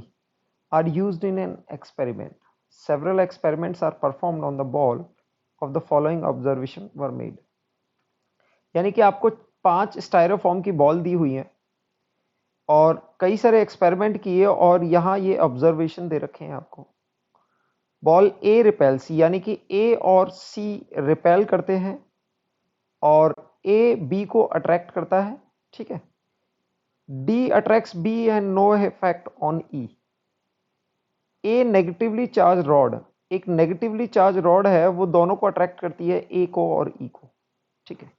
are used in an experiment. Several experiments are performed on the ball of the following observation were made. यानी कि आपको 5 स्टाइरोफॉर्म की ball दी हुई है और कई सारे एक्सपेरिमेंट किए और यहां ये ऑब्जर्वेशन दे रखे हैं आपको। बॉल ए रिपेल्स, यानी कि ए और सी रिपेल करते हैं और ए बी को अट्रैक्ट करता है, ठीक है। D attracts B and no effect on E. A negatively charge rod, एक नेगेटिवली चार्ज रॉड है, वो दोनों को अट्रैक्ट करती है, ए को और ई को, ठीक है।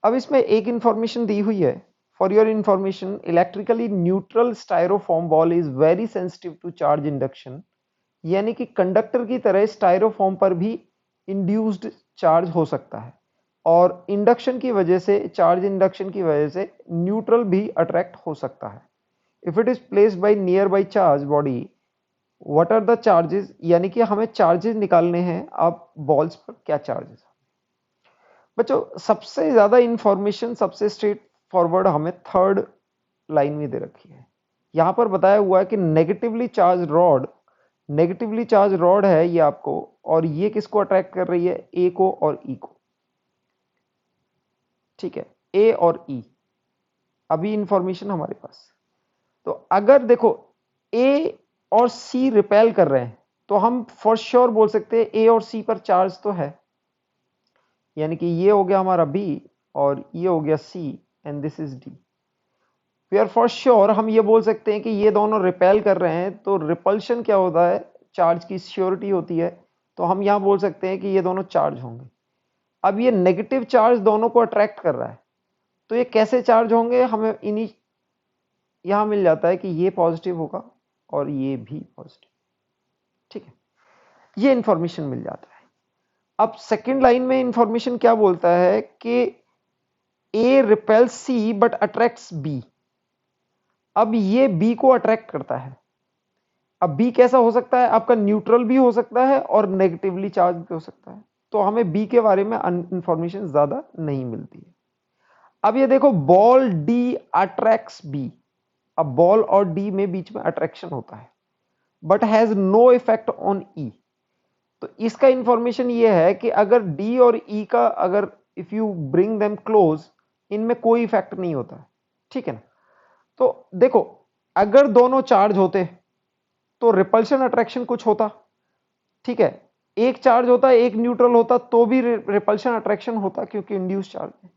अब इसमें एक इंफॉर्मेशन दी हुई है, for your information, electrically neutral styrofoam ball is very sensitive to charge induction. यानी कि कंडक्टर की तरह स्टायरोफॉर्म पर भी इंड्यूस्ड चार्ज हो सकता है, और इंडक्शन की वजह से, चार्ज इंडक्शन की वजह से न्यूट्रल भी अट्रैक्ट हो सकता है। If it is placed by near by charge body, what are the charges, यानी कि हमें चार्जेस निकालने हैं, आप बॉल्स पर क्या चार्जेस। बच्चों सबसे ज्यादा इंफॉर्मेशन, सबसे स्ट्रेट फॉरवर्ड हमें थर्ड लाइन में दे रखी है। यहां पर बताया हुआ है कि negatively charge rod, negatively charge rod है ये आपको, और ये किसको अट्रैक्ट कर रही है, ए को और ई को। ठीक है, ए और ई, अभी इंफॉर्मेशन हमारे पास। तो अगर देखो ए और सी रिपेल कर रहे हैं, तो हम फॉर श्योर बोल सकते हैं ए और सी पर चार्ज तो है, यानी कि ये हो गया हमारा बी और ये हो गया C, and this is D. We are for sure हम ये बोल सकते हैं कि ये दोनों रिपेल कर रहे हैं, तो रिपल्शन क्या होता है, चार्ज की श्योरिटी होती है, तो हम यहां बोल सकते हैं कि ये दोनों चार्ज होंगे। अब ये नेगेटिव चार्ज दोनों को अट्रैक्ट कर रहा है, तो ये कैसे चार्ज होंगे, हमें इन्हीं यहां मिल जाता है कि ये पॉजिटिव होगा और ये भी पॉजिटिव। ठीक है, ये इंफॉर्मेशन मिल जाता है। अब सेकंड लाइन में इंफॉर्मेशन क्या बोलता है कि A repels C but attracts B. अब ये बी को अट्रैक्ट करता है। अब बी कैसा हो सकता है, आपका न्यूट्रल भी हो सकता है और नेगेटिवली चार्ज भी हो सकता है, तो हमें बी के बारे में इंफॉर्मेशन ज्यादा नहीं मिलती है। अब ये देखो, बॉल डी अट्रैक्ट्स बी। अब बॉल और डी में बीच में अट्रैक्शन होता है, but has no effect on E. तो इसका इंफॉर्मेशन ये है कि अगर डी और ई का, अगर if you bring them close, इनमें कोई इफेक्ट नहीं होता। ठीक है ना। तो देखो, अगर दोनों चार्ज होते तो रिपल्शन अट्रैक्शन कुछ होता। ठीक है, एक चार्ज होता, एक न्यूट्रल होता, तो भी रिपल्शन अट्रैक्शन होता, क्योंकि इंड्यूस चार्ज है।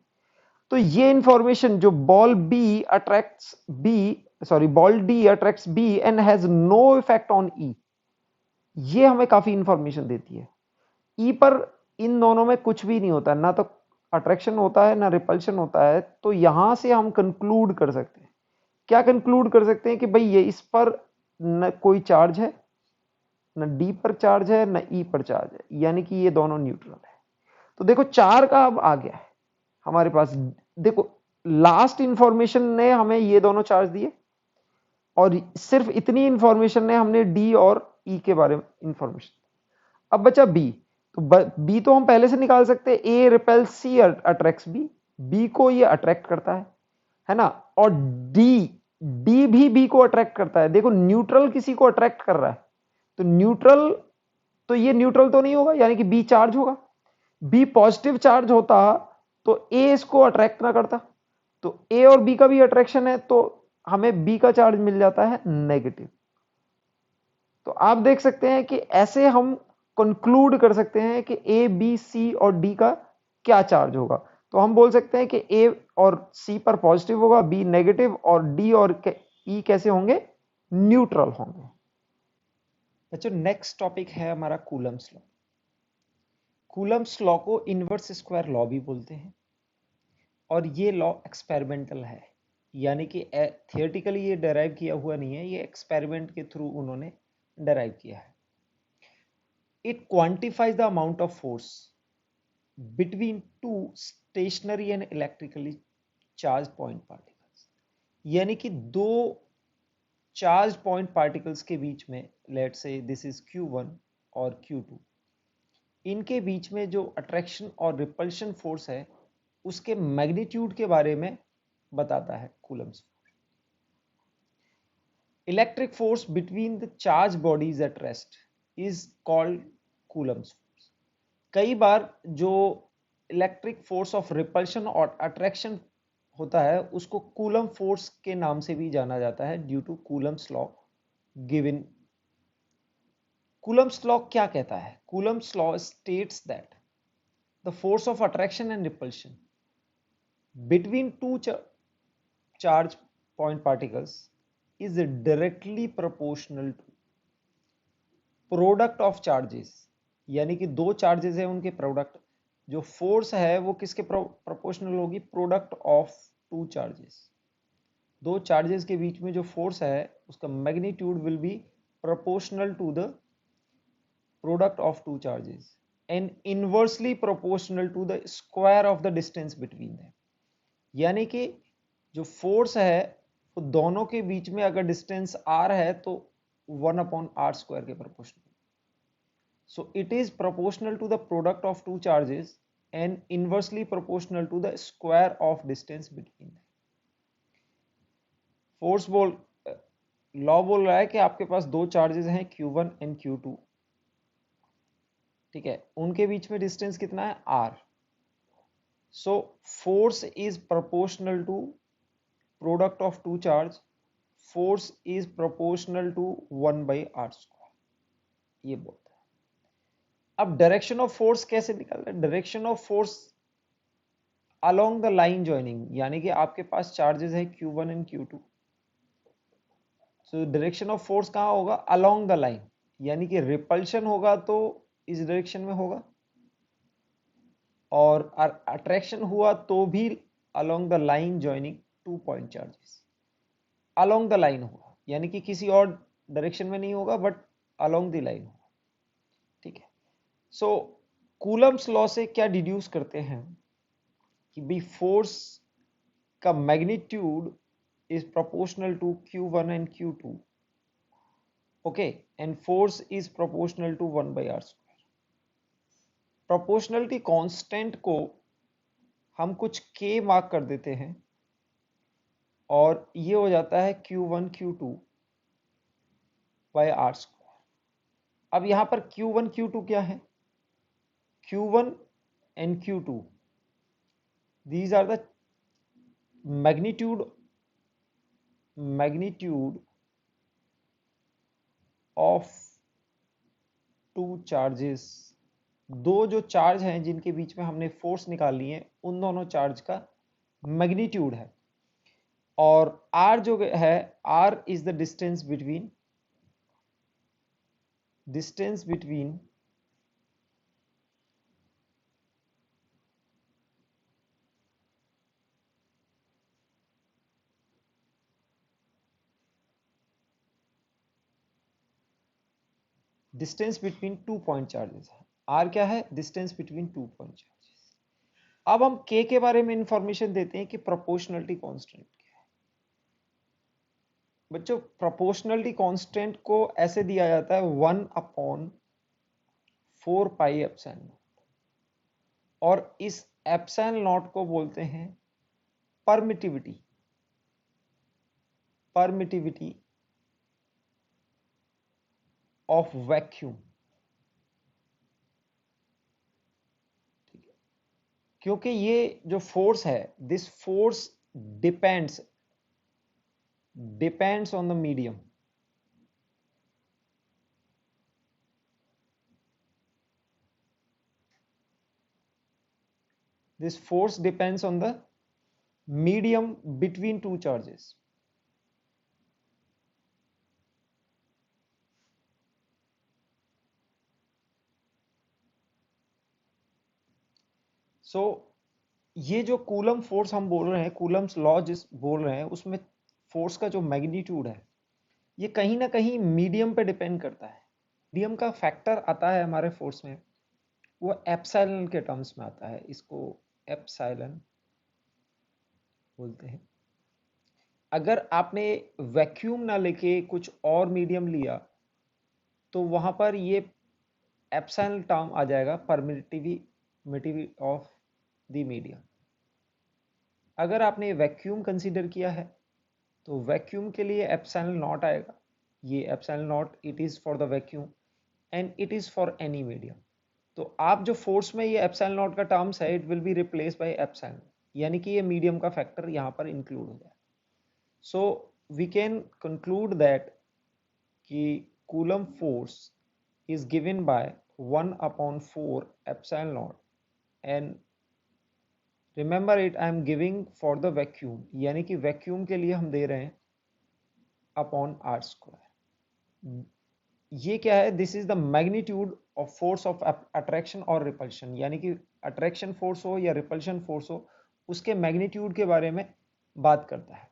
तो ये इंफॉर्मेशन जो ball B attracts B, sorry ball D attracts B and has no effect on E, ये हमें काफी इंफॉर्मेशन देती है। ई पर इन दोनों में कुछ भी नहीं होता, ना तो अट्रैक्शन होता है ना रिपल्शन होता है। तो यहां से हम कंक्लूड कर सकते हैं, क्या कंक्लूड कर सकते हैं कि भाई ये इस पर न कोई चार्ज है, न डी पर चार्ज है, न ई पर चार्ज है, यानी कि ये दोनों न्यूट्रल है। तो देखो चार का अब आ गया है हमारे पास। देखो लास्ट इंफॉर्मेशन ने हमें ये दोनों चार्ज दिए, और सिर्फ इतनी इंफॉर्मेशन ने हमने डी और ई के बारे में इंफॉर्मेशन। अब बचा बी, तो बी तो हम पहले से निकाल सकते हैं, ए रिपेल सी अट्रैक्ट्स बी, बी को ये अट्रैक्ट करता है ना। और डी, डी भी बी को अट्रैक्ट करता है। देखो न्यूट्रल किसी को अट्रैक्ट कर रहा है, तो न्यूट्रल, तो ये न्यूट्रल तो नहीं होगा, यानी कि बी चार्ज होगा। बी पॉजिटिव चार्ज होता तो ए इसको अट्रैक्ट ना करता, तो ए और बी का भी अट्रैक्शन है, तो हमें बी का चार्ज मिल जाता है नेगेटिव। तो आप देख सकते हैं कि ऐसे हम कंक्लूड कर सकते हैं कि ए बी सी और डी का क्या चार्ज होगा। तो हम बोल सकते हैं कि ए और सी पर पॉजिटिव होगा, बी नेगेटिव, और डी और ई कैसे होंगे, न्यूट्रल होंगे। बच्चों नेक्स्ट टॉपिक है हमारा कूलम्स लॉ। कूलम्स लॉ को इनवर्स स्क्वायर लॉ भी बोलते हैं, और ये लॉ एक्सपेरिमेंटल है, यानी कि थियोरेटिकली ये डेराइव किया हुआ नहीं है, ये एक्सपेरिमेंट के थ्रू उन्होंने डेराइव किया है। It quantifies the amount of force between two stationary and electrically charge point particles. यानी कि दो चार्ज पॉइंट पार्टिकल्स के बीच में, लेट से दिस इज Q1 और Q2, इनके बीच में जो अट्रैक्शन और रिपल्शन फोर्स है, उसके मैग्नीट्यूड के बारे में बताता है Coulomb's. Electric force between the charge bodies at rest is called Coulomb's force. कई बार जो इलेक्ट्रिक फोर्स ऑफ रिपल्शन और अट्रैक्शन होता है, उसको कूलम फोर्स के नाम से भी जाना जाता है, due to Coulomb's law given. Coulomb's law क्या कहता है? Coulomb's law states that the force of attraction and repulsion between two charge point particles is directly proportional to product of charges। यानी कि दो चार्जेस है, उनके प्रोडक्ट जो force है वो किसके प्रोपोर्शनल होगी, प्रोडक्ट ऑफ टू चार्जेस। दो चार्जेस के बीच में जो फोर्स है उसका magnitude will be proportional to the product of two charges and inversely proportional to the square of the distance between them. यानी कि जो फोर्स है वो दोनों के बीच में अगर डिस्टेंस r है तो 1/r² के proportional. So it is proportional to the product of two charges and inversely proportional to the square of distance between them. Force बोल लॉ बोल रहा है कि आपके पास दो चार्जेस हैं Q1 एंड Q2, ठीक है, उनके बीच में डिस्टेंस कितना है r। So force is proportional to product of two charge, force is proportional to 1/r², ये बोलता है। अब डायरेक्शन ऑफ फोर्स कैसे निकालना है, direction of force along the line joining, यानी कि आपके पास चार्जेस है Q1 and Q2, so direction of force कहाँ होगा, अलोंग द लाइन, यानी कि रिपल्शन होगा तो इस डायरेक्शन में होगा और अट्रैक्शन हुआ तो भी along the line joining two point charges, along the line होगा, यानी कि किसी और डायरेक्शन में नहीं होगा बट अलोंग द लाइन होगा, ठीक है। सो कूलम्स लॉ से क्या डिड्यूस करते हैं कि भी फोर्स का magnitude is proportional to Q1 and Q2, okay, and force is proportional to 1/r²। Proportionality constant को हम कुछ k मार्क कर देते हैं और ये हो जाता है Q1 Q2 r²। अब यहां पर Q1 Q2 क्या है, Q1 and Q2 these are the magnitude of to charges. दो जो चार्ज हैं जिनके बीच में हमने फोर्स निकाली है उन दोनों चार्ज का मैग्नीट्यूड है, और r जो है r is the distance between distance between two point charges है। r क्या है, distance between two point charges. अब हम k के बारे में इंफॉर्मेशन देते हैं कि प्रोपोर्शनलिटी कांस्टेंट क्या है। बच्चों प्रोपोर्शनलिटी कांस्टेंट को ऐसे दिया जाता है 1/4 पाई एप्सिलॉन नॉट, और इस एप्सिलॉन नॉट को बोलते हैं परमिटिविटी ऑफ वैक्यूम, ठीक है, क्योंकि ये जो फोर्स है this force depends on the medium. This force depends on the medium between two charges. So ये जो कूलम फोर्स हम बोल रहे हैं, कूलम्स लॉ जिस बोल रहे हैं उसमें फोर्स का जो मैग्नीट्यूड है ये कहीं ना कहीं मीडियम पे डिपेंड करता है। मीडियम का फैक्टर आता है हमारे फोर्स में, वो एप्सिलॉन के टर्म्स में आता है, इसको एप्सिलॉन बोलते हैं। अगर आपने वैक्यूम ना लेके कुछ और मीडियम लिया तो वहां पर ये एप्सिलॉन टर्म आ जाएगा, परमिटिविटी ऑफ द मीडियम। अगर आपने वैक्यूम कंसीडर किया है तो वैक्यूम के लिए एप्सिलॉन नॉट आएगा, ये epsilon not it is for the vacuum and it is for any medium. तो आप जो फोर्स में ये एप्सिलॉन नॉट का टर्म्स है it will be replace by epsilon, यानी कि ये मीडियम का फैक्टर यहां पर इंक्लूड हो जाए। So we can conclude that कि Coulomb force is given by 1/4 epsilon naught, and remember it I am giving for the vacuum, यानी कि वैक्यूम के लिए हम दे रहे हैं अपॉन r²। ये क्या है, this is the magnitude of force of attraction और रिपल्शन, यानी कि अट्रैक्शन फोर्स हो या रिपल्शन फोर्स हो, उसके मैग्नीट्यूड के बारे में बात करता है।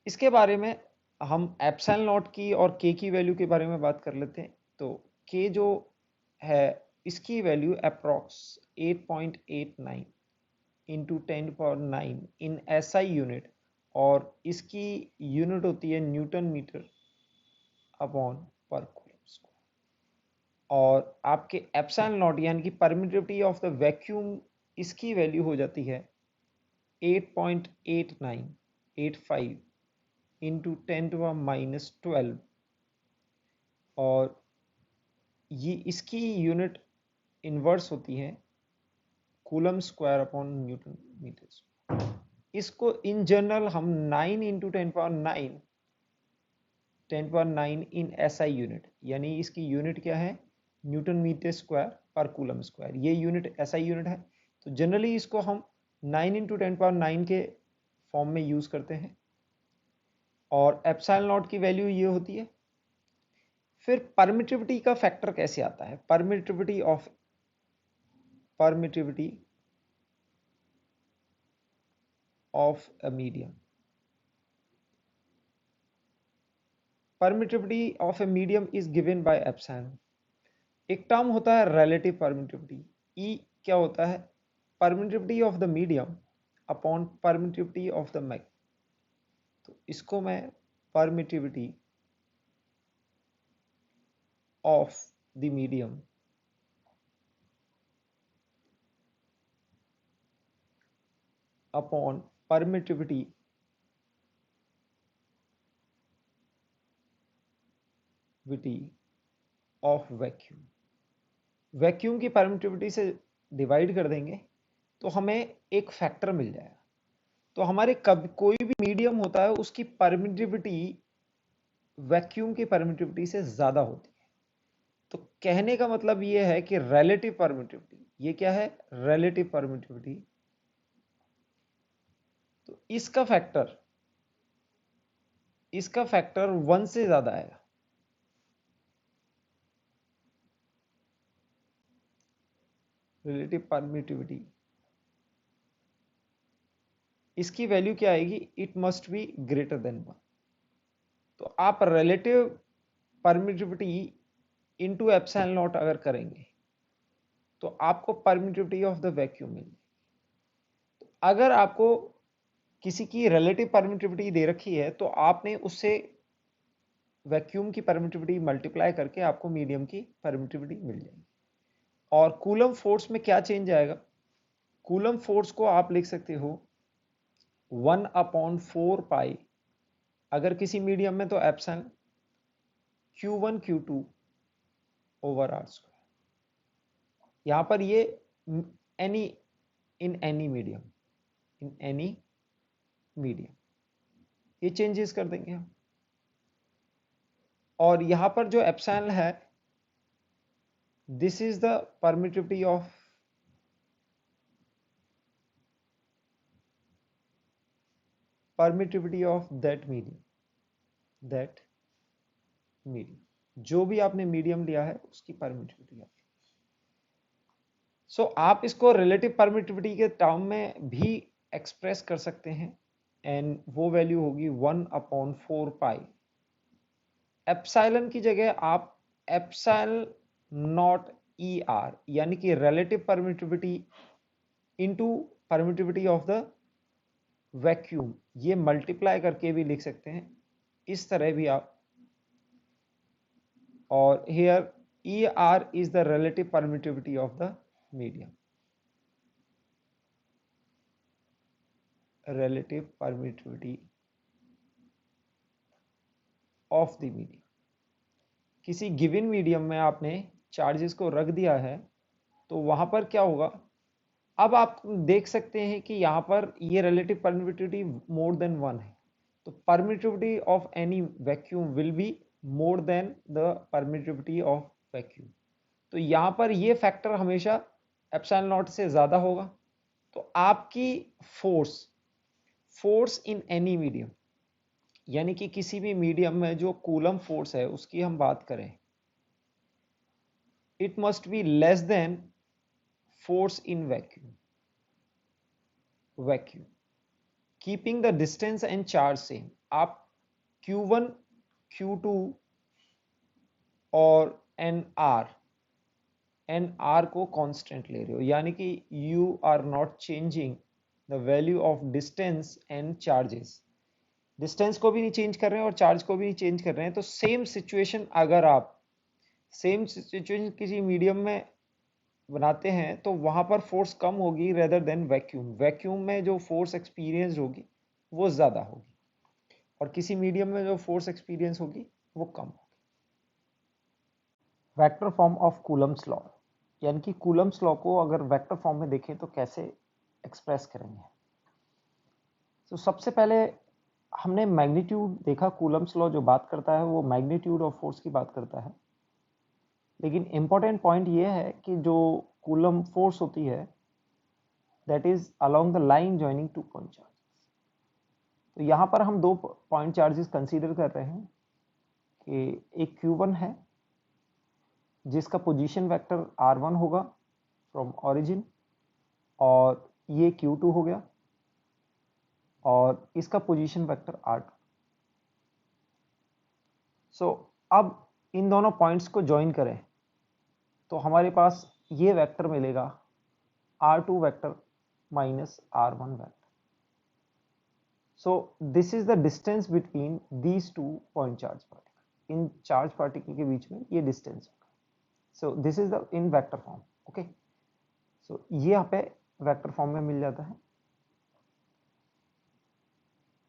इसके बारे में हम एप्सिलॉन नॉट की और के की वैल्यू के बारे में बात कर लेते हैं। तो के जो है इसकी value approx 8.89 into 10⁹ in SI unit, और इसकी यूनिट होती है न्यूटन मीटर अपॉन पर कूलम स्क्वायर। और आपके एप्सिलॉन नॉट यानी कि परमिटिविटी ऑफ द वैक्यूम, इसकी वैल्यू हो जाती है 8.8985 इंटू 10⁻12, और ये इसकी यूनिट इन्वर्स होती है coulomb square upon newton metre. इसको इन जनरल हम 9 इंटू 10⁹ इन एसआई यूनिट, यानी इसकी यूनिट क्या है, न्यूटन मीटर स्क्वायर पर कूलम स्क्वायर, ये यूनिट एसआई यूनिट है। तो जनरली इसको हम 9 इंटू 10⁹ के फॉर्म में यूज करते हैं, और एप्सिलॉन नॉट की वैल्यू ये होती है। फिर परमिटिविटी का फैक्टर कैसे आता है, permittivity of a medium. Permittivity of a medium is given by epsilon. एक टर्म होता है रिलेटिव परमिटिविटी, ई क्या होता है, permittivity of the medium upon permittivity of the मैग। तो इसको मैं permittivity of the medium upon permittivity of vacuum, vacuum की परमिटिविटी से डिवाइड कर देंगे तो हमें एक फैक्टर मिल जाएगा। तो हमारे कोई भी मीडियम होता है उसकी परमिटिविटी वैक्यूम की परमिटिविटी से ज्यादा होती है। तो कहने का मतलब यह है कि रिलेटिव परमिटिविटी, ये क्या है, रिलेटिव परमिटिविटी, तो इसका फैक्टर 1 से ज्यादा आएगा। रिलेटिव परमिटिविटी, इसकी वैल्यू क्या आएगी, it must be greater than 1। तो आप relative permittivity into epsilon not अगर करेंगे तो आपको परमिटिविटी ऑफ द वैक्यूम मिलेगी। तो अगर आपको किसी की रिलेटिव परमिटिविटी दे रखी है तो आपने उससे वैक्यूम की परमिटिविटी मल्टीप्लाई करके आपको मीडियम की परमिटिविटी मिल जाएगी। और कूलम फोर्स में क्या चेंज आएगा, कूलम फोर्स को आप लिख सकते हो 1/4 अगर किसी मीडियम में तो epsilon Q1 Q2 over are square. यहां पर ये एनी इन एनी मीडियम ये चेंजेस कर देंगे हम। और यहां पर जो एप्सिलॉन है, this is the permittivity of that medium, जो भी आपने मीडियम लिया है उसकी परमिटिविटी है। सो आप इसको रिलेटिव परमिटिविटी के टर्म में भी एक्सप्रेस कर सकते हैं, एंड वो वैल्यू होगी 1/4 एप्सिलॉन की जगह आप एप्सिलॉन नॉट ई आर यानी कि relative permittivity into permittivity of the vacuum, ये मल्टीप्लाई करके भी लिख सकते हैं, इस तरह भी आप। और here E R is the relative permittivity of the medium, relative permittivity of the medium. किसी गिवन मीडियम में आपने चार्जेस को रख दिया है तो वहां पर क्या होगा, अब आप देख सकते हैं कि यहां पर ये रिलेटिव परमिटिविटी मोर देन 1 है, तो permittivity of any vacuum will be more than the permittivity of vacuum. तो यहां पर ये फैक्टर हमेशा एप्सिलॉन नॉट से ज्यादा होगा। तो आपकी फोर्स इन एनी मीडियम, यानी कि किसी भी मीडियम में जो कूलम फोर्स है उसकी हम बात करें, it must be less than force in vacuum keeping the distance and charge same. आप q1 q2 और nr को कांस्टेंट ले रहे हो, यानी कि you are not changing the value of distance and charges. Distance को भी नहीं चेंज कर रहे हैं और चार्ज को भी नहीं चेंज कर रहे हैं, तो सेम सिचुएशन अगर आप सेम सिचुएशन किसी मीडियम में बनाते हैं तो वहां पर फोर्स कम होगी रेदर देन वैक्यूम में जो फोर्स एक्सपीरियंस होगी वो ज्यादा होगी और किसी मीडियम में जो फोर्स एक्सपीरियंस होगी वो कम होगी. Vector form of Coulomb's law, यानी कि कूलम्स लॉ को अगर वेक्टर फॉर्म में देखें तो कैसे एक्सप्रेस करेंगे. तो सबसे पहले हमने मैग्नीट्यूड देखा. कूलम्स लॉ जो बात करता है वो मैग्नीट्यूड ऑफ फोर्स की बात करता है, लेकिन इंपॉर्टेंट पॉइंट ये है कि जो कूलम फोर्स होती है that is along the line joining two point charges. तो यहाँ पर हम दो पॉइंट चार्जेस कंसीडर कर रहे हैं कि एक q1 है जिसका पोजीशन वेक्टर r1 होगा फ्रॉम ओरिजिन, और ये q2 हो गया और इसका पोजीशन वेक्टर r2. सो अब इन दोनों पॉइंट्स को ज्वाइन करें तो हमारे पास ये वेक्टर मिलेगा r2 vector minus r1 vector. So this is the distance between these two point charge particle. इन चार्ज पार्टिकल के बीच में ये डिस्टेंस होगा. So this is the in vector form. Okay, so ये यहाँ पे वेक्टर फॉर्म में मिल जाता है.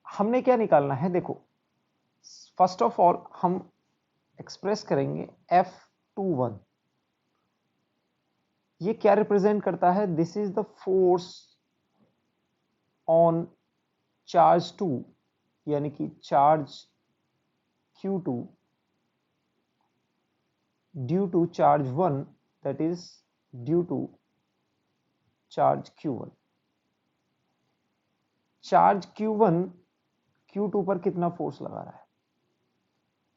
हमने क्या निकालना है, देखो फर्स्ट ऑफ ऑल हम एक्सप्रेस करेंगे F21. ये क्या रिप्रेजेंट करता है, this is the force on charge 2, यानी कि charge Q2 due to charge 1 that is due to charge Q1. Charge Q1 Q2 पर कितना फोर्स लगा रहा है,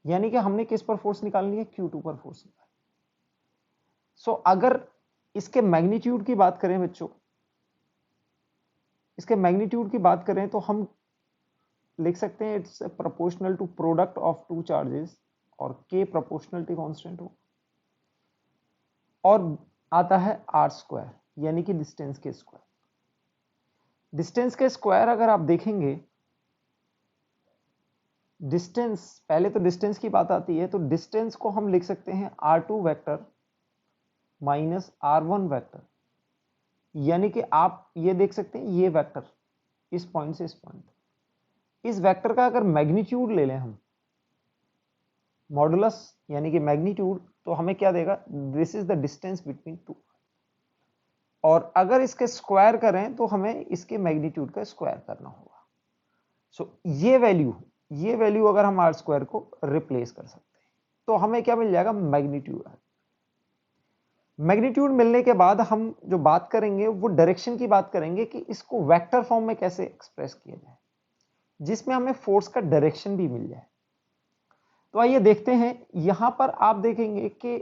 यानी कि हमने किस पर फोर्स निकालनी है, Q2 पर फोर्स निकालनी है. सो अगर इसके मैग्नीट्यूड की बात करें बच्चों, इसके मैग्नीट्यूड की बात करें तो हम लिख सकते हैं it's proportional to product of two charges और K प्रोपोर्शनलिटी कांस्टेंट हो, और आता है r स्क्वायर यानी कि डिस्टेंस के स्क्वायर. डिस्टेंस के स्क्वायर अगर आप देखेंगे, डिस्टेंस पहले तो डिस्टेंस की बात आती है, तो डिस्टेंस को हम लिख सकते हैं r2 vector minus r1 vector, यानी कि आप ये देख सकते हैं ये वेक्टर इस पॉइंट से इस पॉइंट, इस वेक्टर का अगर मैग्नीट्यूड ले लें हम, मॉडुलस यानी कि मैग्नीट्यूड, तो हमें क्या देगा, this is the distance between two. और अगर इसके स्क्वायर करें तो हमें इसके मैग्नीट्यूड का स्क्वायर करना होगा. सो ये वैल्यू अगर हम r स्क्वायर को रिप्लेस कर सकते हैं तो हमें क्या मिल जाएगा, मैग्नीट्यूड. मैग्नीट्यूड मिलने के बाद हम जो बात करेंगे वो डायरेक्शन की बात करेंगे कि इसको वेक्टर फॉर्म में कैसे एक्सप्रेस किया जाए जिसमें हमें फोर्स का डायरेक्शन भी मिल जाए. तो आइए देखते हैं. यहां पर आप देखेंगे कि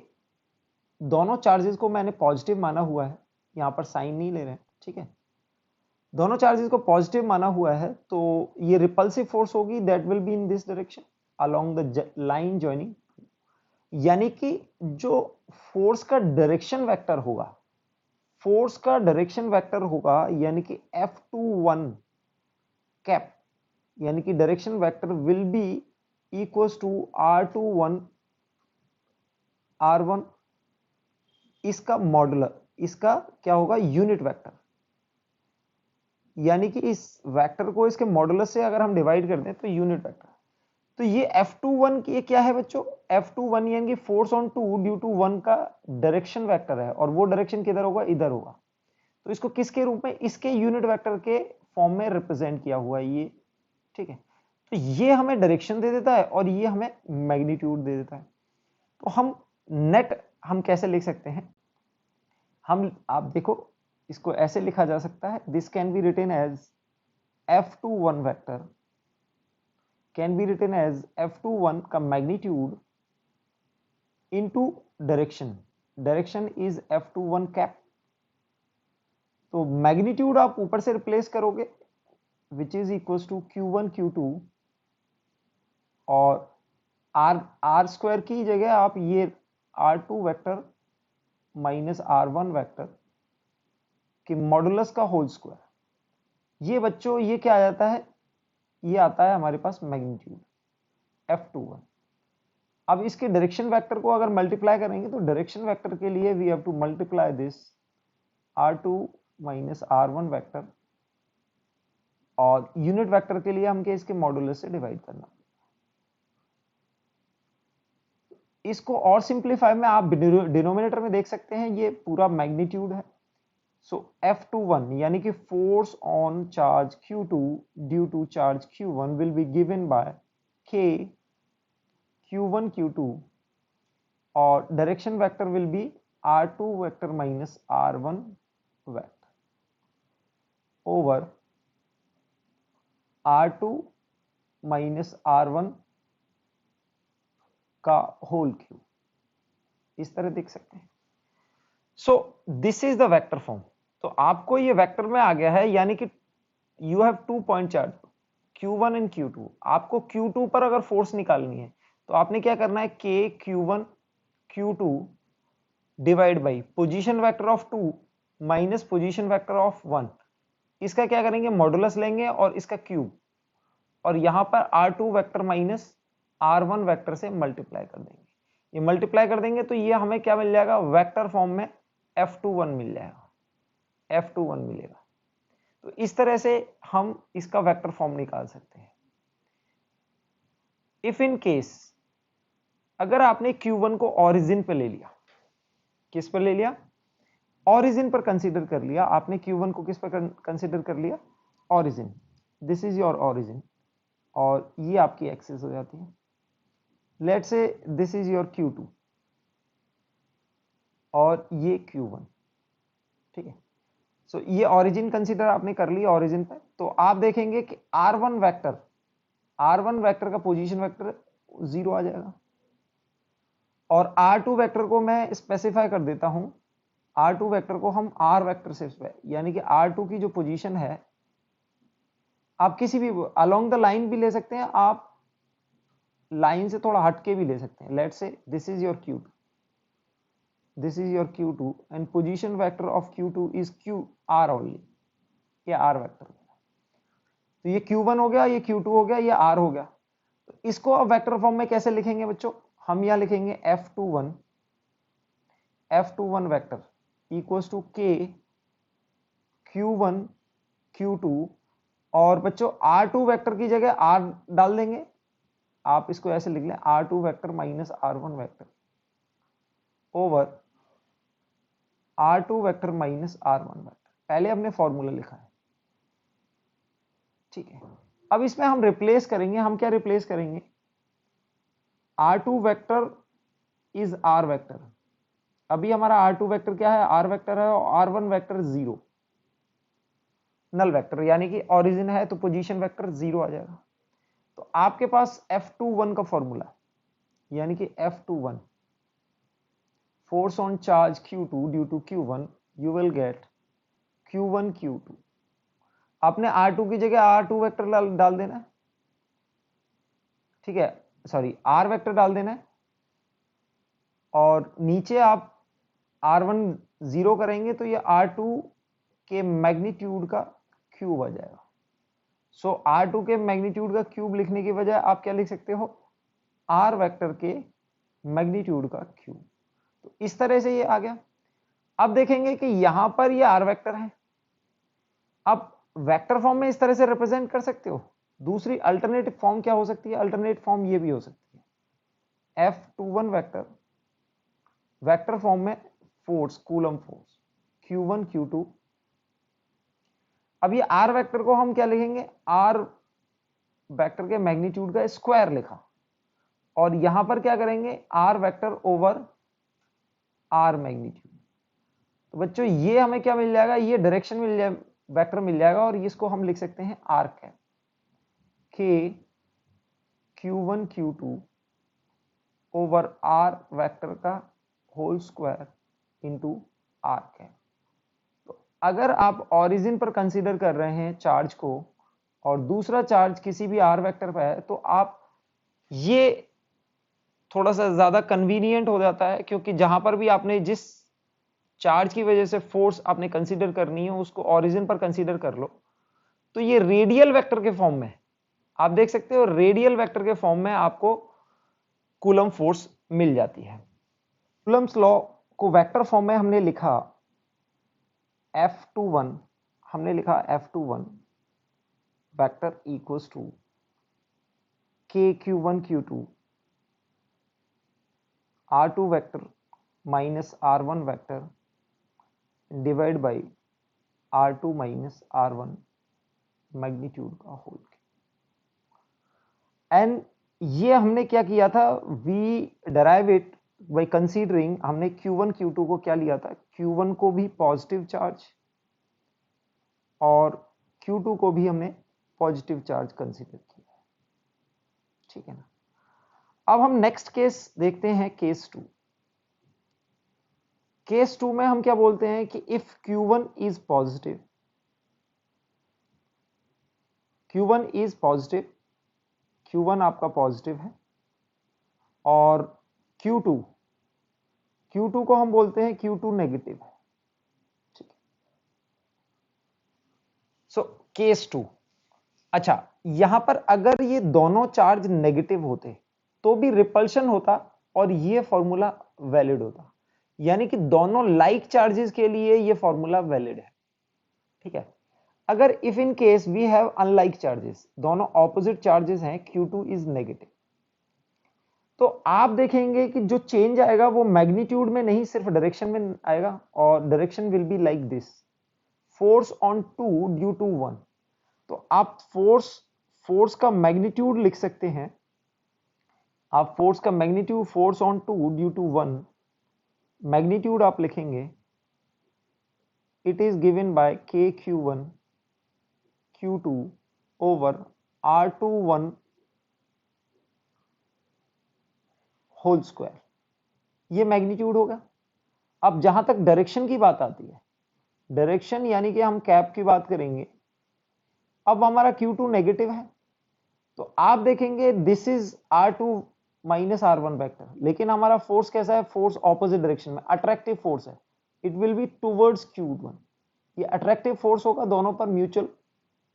दोनों चार्जेस को मैंने पॉजिटिव माना हुआ है, यहां पर साइन नहीं ले रहे हैं, ठीक है. दोनों चार्जेस को पॉजिटिव माना हुआ है तो ये रिपल्सिव फोर्स होगी that will be in this direction along the line joining, यानी कि जो फोर्स का डायरेक्शन वेक्टर होगा, यानी कि F21 कैप, यानी कि direction vector will be equals to R21 R1, इसका मॉडुलर, इसका क्या होगा, यूनिट वेक्टर, यानी कि इस वेक्टर को इसके मॉडुलस से अगर हम डिवाइड कर दें तो यूनिट वेक्टर. तो ये F21 की क्या है बच्चों, F21 यानी कि फोर्स ऑन 2 ड्यू टू 1 का डायरेक्शन वेक्टर है, और वो डायरेक्शन किधर होगा, इधर होगा. तो इसको किसके रूप में, इसके यूनिट वेक्टर के फॉर्म में रिप्रेजेंट किया हुआ है ये, ठीक है. तो ये हमें डायरेक्शन दे देता है और ये हमें मैग्नीट्यूड दे देता है. तो हम नेट हम कैसे लिख सकते हैं, हम आप देखो इसको ऐसे लिखा जा सकता है, this can be written as F21 vector can be written as F21 का magnitude into direction, direction is F21 cap. तो मैग्नीट्यूड आप ऊपर से रिप्लेस करोगे which is equal to Q1 Q2 और आर स्क्वायर की जगह आप ये R2 vector minus R1 vector कि मॉडुलस का होल स्क्वायर। ये बच्चों ये क्या आ जाता है, ये आता है हमारे पास मैग्नीट्यूड F21। अब इसके डायरेक्शन वेक्टर को अगर मल्टीप्लाई करेंगे तो डायरेक्शन वेक्टर के लिए we have to multiply this R2 minus R1 vector और यूनिट वेक्टर के लिए हमके इसके मॉडुलस से डिवाइड करना। इसको और सिंप्लीफाई में आप डिनोमिनेटर में देख सकते हैं, ये पूरा मैग्नीट्यूड है। सो F21 यानी कि force on charge Q2 due to charge Q1 will be given by K Q1 Q2 और direction vector will be R2 vector minus R1 vector over R2 minus R1 का होल क्यूब। इस तरह देख सकते हैं। So this is the vector form. तो आपको ये वेक्टर में आ गया है, यानी कि you have 2 point charge Q1 and Q2। आपको Q2 पर अगर फोर्स निकालनी है तो आपने क्या करना है, K Q1 Q2 divide by position vector of 2 minus position vector of 1। इसका क्या करेंगे, मॉडुलस लेंगे और इसका क्यूब और यहां पर R2 vector minus R1 vector से मल्टीप्लाई कर देंगे। ये मल्टीप्लाई कर देंगे तो ये हमें क्या मिल जाएगा, वेक्टर फॉर्म में F21 मिल जाएगा, F21 मिलेगा। तो इस तरह से हम इसका वेक्टर फॉर्म निकाल सकते हैं। इफ इन केस अगर आपने Q1 को ओरिजिन पे ले लिया, किस पर ले लिया, ओरिजिन पर कंसीडर कर लिया आपने, Q1 को किस पर कंसीडर कर लिया, origin. This is your origin और ये आपकी एक्सिस हो जाती है। Let's say this is your Q2 और ये Q1, ठीक है। सो ये ओरिजिन कंसीडर आपने कर लिया ओरिजिन पर, तो आप देखेंगे कि R1 वेक्टर का पोजीशन वेक्टर 0 आ जाएगा और R2 वेक्टर को मैं स्पेसिफाई कर देता हूं, R2 वेक्टर को हम R वेक्टर से, यानी कि R2 की जो पोजीशन है आप किसी भी अलोंग द लाइन भी ले सकते हैं, आप लाइन से थोड़ा हटके भी ले सकते हैं। Let's say this is your Q2, this is your Q2 and position vector of Q2 is QR only, ये R वेक्टर। तो ये Q1 हो गया, ये Q2 हो गया, ये R हो गया। तो इसको अब वेक्टर फॉर्म में कैसे लिखेंगे बच्चों, हम यहां लिखेंगे F21 vector equals to K Q1 Q2 और बच्चों R2 वेक्टर की जगह R डाल देंगे। आप इसको ऐसे लिख लें, R2 vector minus R1 vector over R2 vector minus R1 vector. पहले हमने फॉर्मूला लिखा है, ठीक है। अब इसमें हम रिप्लेस करेंगे, हम क्या रिप्लेस करेंगे, R2 vector is R vector. अभी हमारा R2 वेक्टर क्या है, R वेक्टर है और R1 वेक्टर 0 नल वेक्टर, यानी कि ओरिजिन है तो पोजीशन वेक्टर 0 आ जाएगा। तो आपके पास F21 का फॉर्मूला, यानी कि F21 force on charge Q2 due to Q1 you will get Q1 Q2। आपने R2 की जगह R2 वेक्टर डाल देना है, ठीक है, सॉरी R वेक्टर डाल देना है और नीचे आप R1 0 करेंगे तो ये R2 के मैग्नीट्यूड का क्यूब आ जाएगा। सो R2 के मैग्नीट्यूड का क्यूब लिखने की बजाय आप क्या लिख सकते हो, R वेक्टर के मैग्नीट्यूड का क्यूब। तो इस तरह से ये आ गया। अब देखेंगे कि यहां पर ये R वेक्टर है, अब वेक्टर फॉर्म में इस तरह से रिप्रेजेंट कर सकते हो। दूसरी अल्टरनेटिव फॉर्म क्या हो सकती है, अल्टरनेट फॉर्म ये भी हो सकती है, F21 वेक्टर वेक्टर फॉर्म में force, coulomb force Q1 Q2। अब ये R वेक्टर को हम क्या लिखेंगे, R वेक्टर के मैग्नीट्यूड का स्क्वायर लिखा और यहां पर क्या करेंगे, R vector over R magnitude. तो बच्चों ये हमें क्या मिल जाएगा, ये डायरेक्शन मिल जाए, वेक्टर मिल जाएगा और इसको हम लिख सकते हैं R cap K Q1 Q2 over R vector का होल स्क्वायर इंटू आर्क है। तो अगर आप ओरिजिन पर कंसीडर कर रहे हैं चार्ज को और दूसरा चार्ज किसी भी आर वेक्टर पर है, तो आप ये थोड़ा सा ज्यादा कन्वीनियंट हो जाता है, क्योंकि जहां पर भी आपने जिस चार्ज की वजह से फोर्स आपने कंसीडर करनी है उसको ओरिजिन पर कंसीडर कर लो, तो ये रेडियल वेक्टर के फॉर्म में आप देख सकते हो, रेडियल वेक्टर के फॉर्म में आपको कूलम फोर्स मिल जाती है। कूलम्स लॉ को वेक्टर फॉर्म में हमने लिखा F21, हमने लिखा F21 vector equals to KQ1Q2 R2 vector minus R1 vector divide by R2 minus R1 magnitude का होल। एंड ये हमने क्या किया था, we derive it by considering, हमने Q1 Q2 को क्या लिया था, Q1 को भी पॉजिटिव चार्ज और Q2 को भी हमने पॉजिटिव चार्ज कंसीडर किया, ठीक है ना। अब हम नेक्स्ट केस देखते हैं, केस 2। केस 2 में हम क्या बोलते हैं कि if Q1 is positive, Q1 is positive, Q1 आपका पॉजिटिव है और Q2 को हम बोलते हैं Q2 नेगेटिव है, ठीक है। सो केस 2, अच्छा यहां पर अगर ये दोनों चार्ज नेगेटिव होते तो भी रिपल्शन होता और ये फॉर्मूला वैलिड होता, यानी कि दोनों लाइक चार्जेस के लिए ये फॉर्मूला वैलिड है, ठीक है। अगर if in case we have unlike charges, दोनों ऑपोजिट चार्जेस हैं, Q2 इज नेगेटिव, तो आप देखेंगे कि जो चेंज आएगा वो मैग्नीट्यूड में नहीं, सिर्फ डायरेक्शन में आएगा, और direction will be like this, force on 2 due to 1। तो आप फोर्स का मैग्नीट्यूड लिख सकते हैं, आप फोर्स का magnitude, force on 2 due to 1, magnitude आप लिखेंगे, it is given by KQ1 Q2 over R21 whole square, ये मैग्नीट्यूड होगा। अब जहां तक डायरेक्शन की बात आती है, डायरेक्शन यानी कि हम कैप की बात करेंगे, अब हमारा Q2 नेगेटिव है, तो आप देखेंगे this is R2 minus R1 vector, लेकिन हमारा फोर्स कैसा है, फोर्स ऑपोजिट डायरेक्शन में, अट्रैक्टिव फोर्स है, it will be towards Q1, ये अट्रैक्टिव फोर्स होगा, दोनों पर म्यूचुअल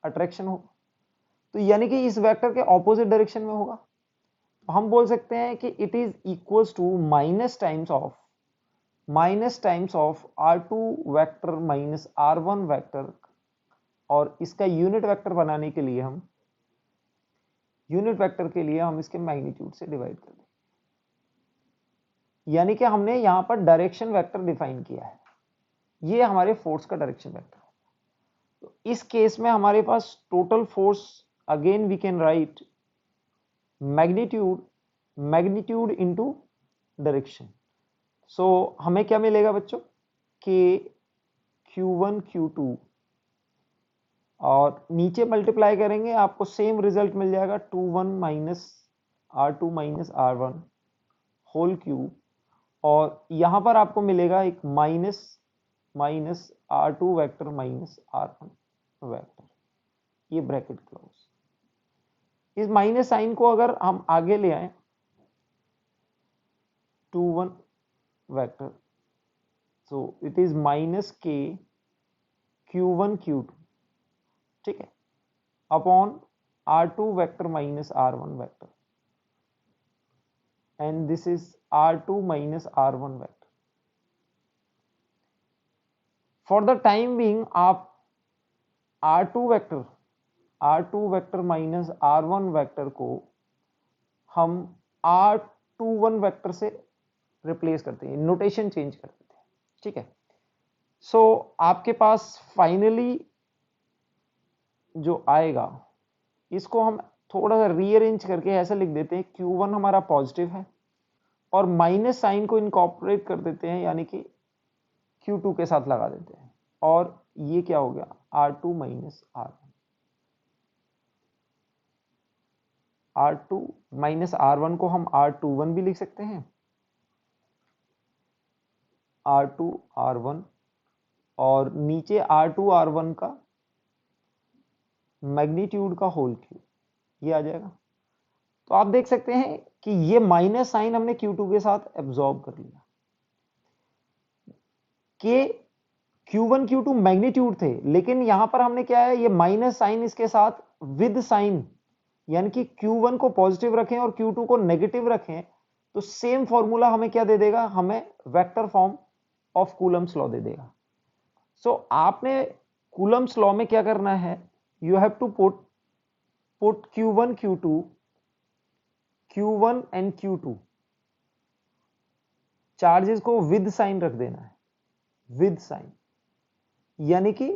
अट्रैक्शन होगा, तो यानी कि इस वेक्टर के ऑपोजिट डायरेक्शन में होगा। तो हम बोल सकते हैं कि it is equals to minus times of R2 vector minus R1 vector, और इसका यूनिट वेक्टर बनाने के लिए हम इसके मैग्नीट्यूड से डिवाइड कर दें, यानी कि हमने यहां पर डायरेक्शन वेक्टर डिफाइन किया है, ये हमारे फोर्स का डायरेक्शन वेक्टर है। तो इस केस में हमारे पास total force, again we can write magnitude into direction. So हमें क्या मिलेगा बच्चों, कि Q1 Q2 और नीचे मल्टीप्लाई करेंगे आपको सेम रिजल्ट मिल जाएगा, 21 minus R2 minus R1 whole cube, और यहां पर आपको मिलेगा एक minus R2 vector minus R1 vector, ये ब्रैकेट क्लोज। इस माइनस साइन को अगर हम आगे ले आए, 21 vector, so it is minus K Q1 Q2, ठीक है, upon R2 vector minus R1 vector, and this is R2 minus R1 vector. For the time being आप R2 vector minus R1 vector को हम R21 वेक्टर से replace करते हैं, notation change कर देते हैं, ठीक है। सो आपके पास फाइनली जो आएगा, इसको हम थोड़ा सा रीअरेंज करके ऐसा लिख देते हैं, Q1 हमारा पॉजिटिव है और माइनस साइन को इनकॉर्पोरेट कर देते हैं, यानी कि Q2 के साथ लगा देते हैं, और ये क्या हो गया, R2 minus R2 minus R1 को हम R21 भी लिख सकते हैं, R2 R1 और नीचे R2 R1 का मैग्नीट्यूड का होल क्यूब, ये आ जाएगा। तो आप देख सकते हैं कि ये माइनस साइन हमने Q2 के साथ एब्जॉर्ब कर लिया। के Q1 Q2 मैग्नीट्यूड थे, लेकिन यहां पर हमने क्या है, ये माइनस साइन इसके साथ विद साइन, यानी कि Q1 को पॉजिटिव रखें और Q2 को नेगेटिव रखें, तो सेम फॉर्मूला हमें क्या दे देगा, हमें vector form of Coulomb's law दे देगा। सो आपने कूलम्स लॉ में क्या करना है, you have to put Q1 Q1 and Q2 charges को विद साइन रख देना है, विद साइन, यानी कि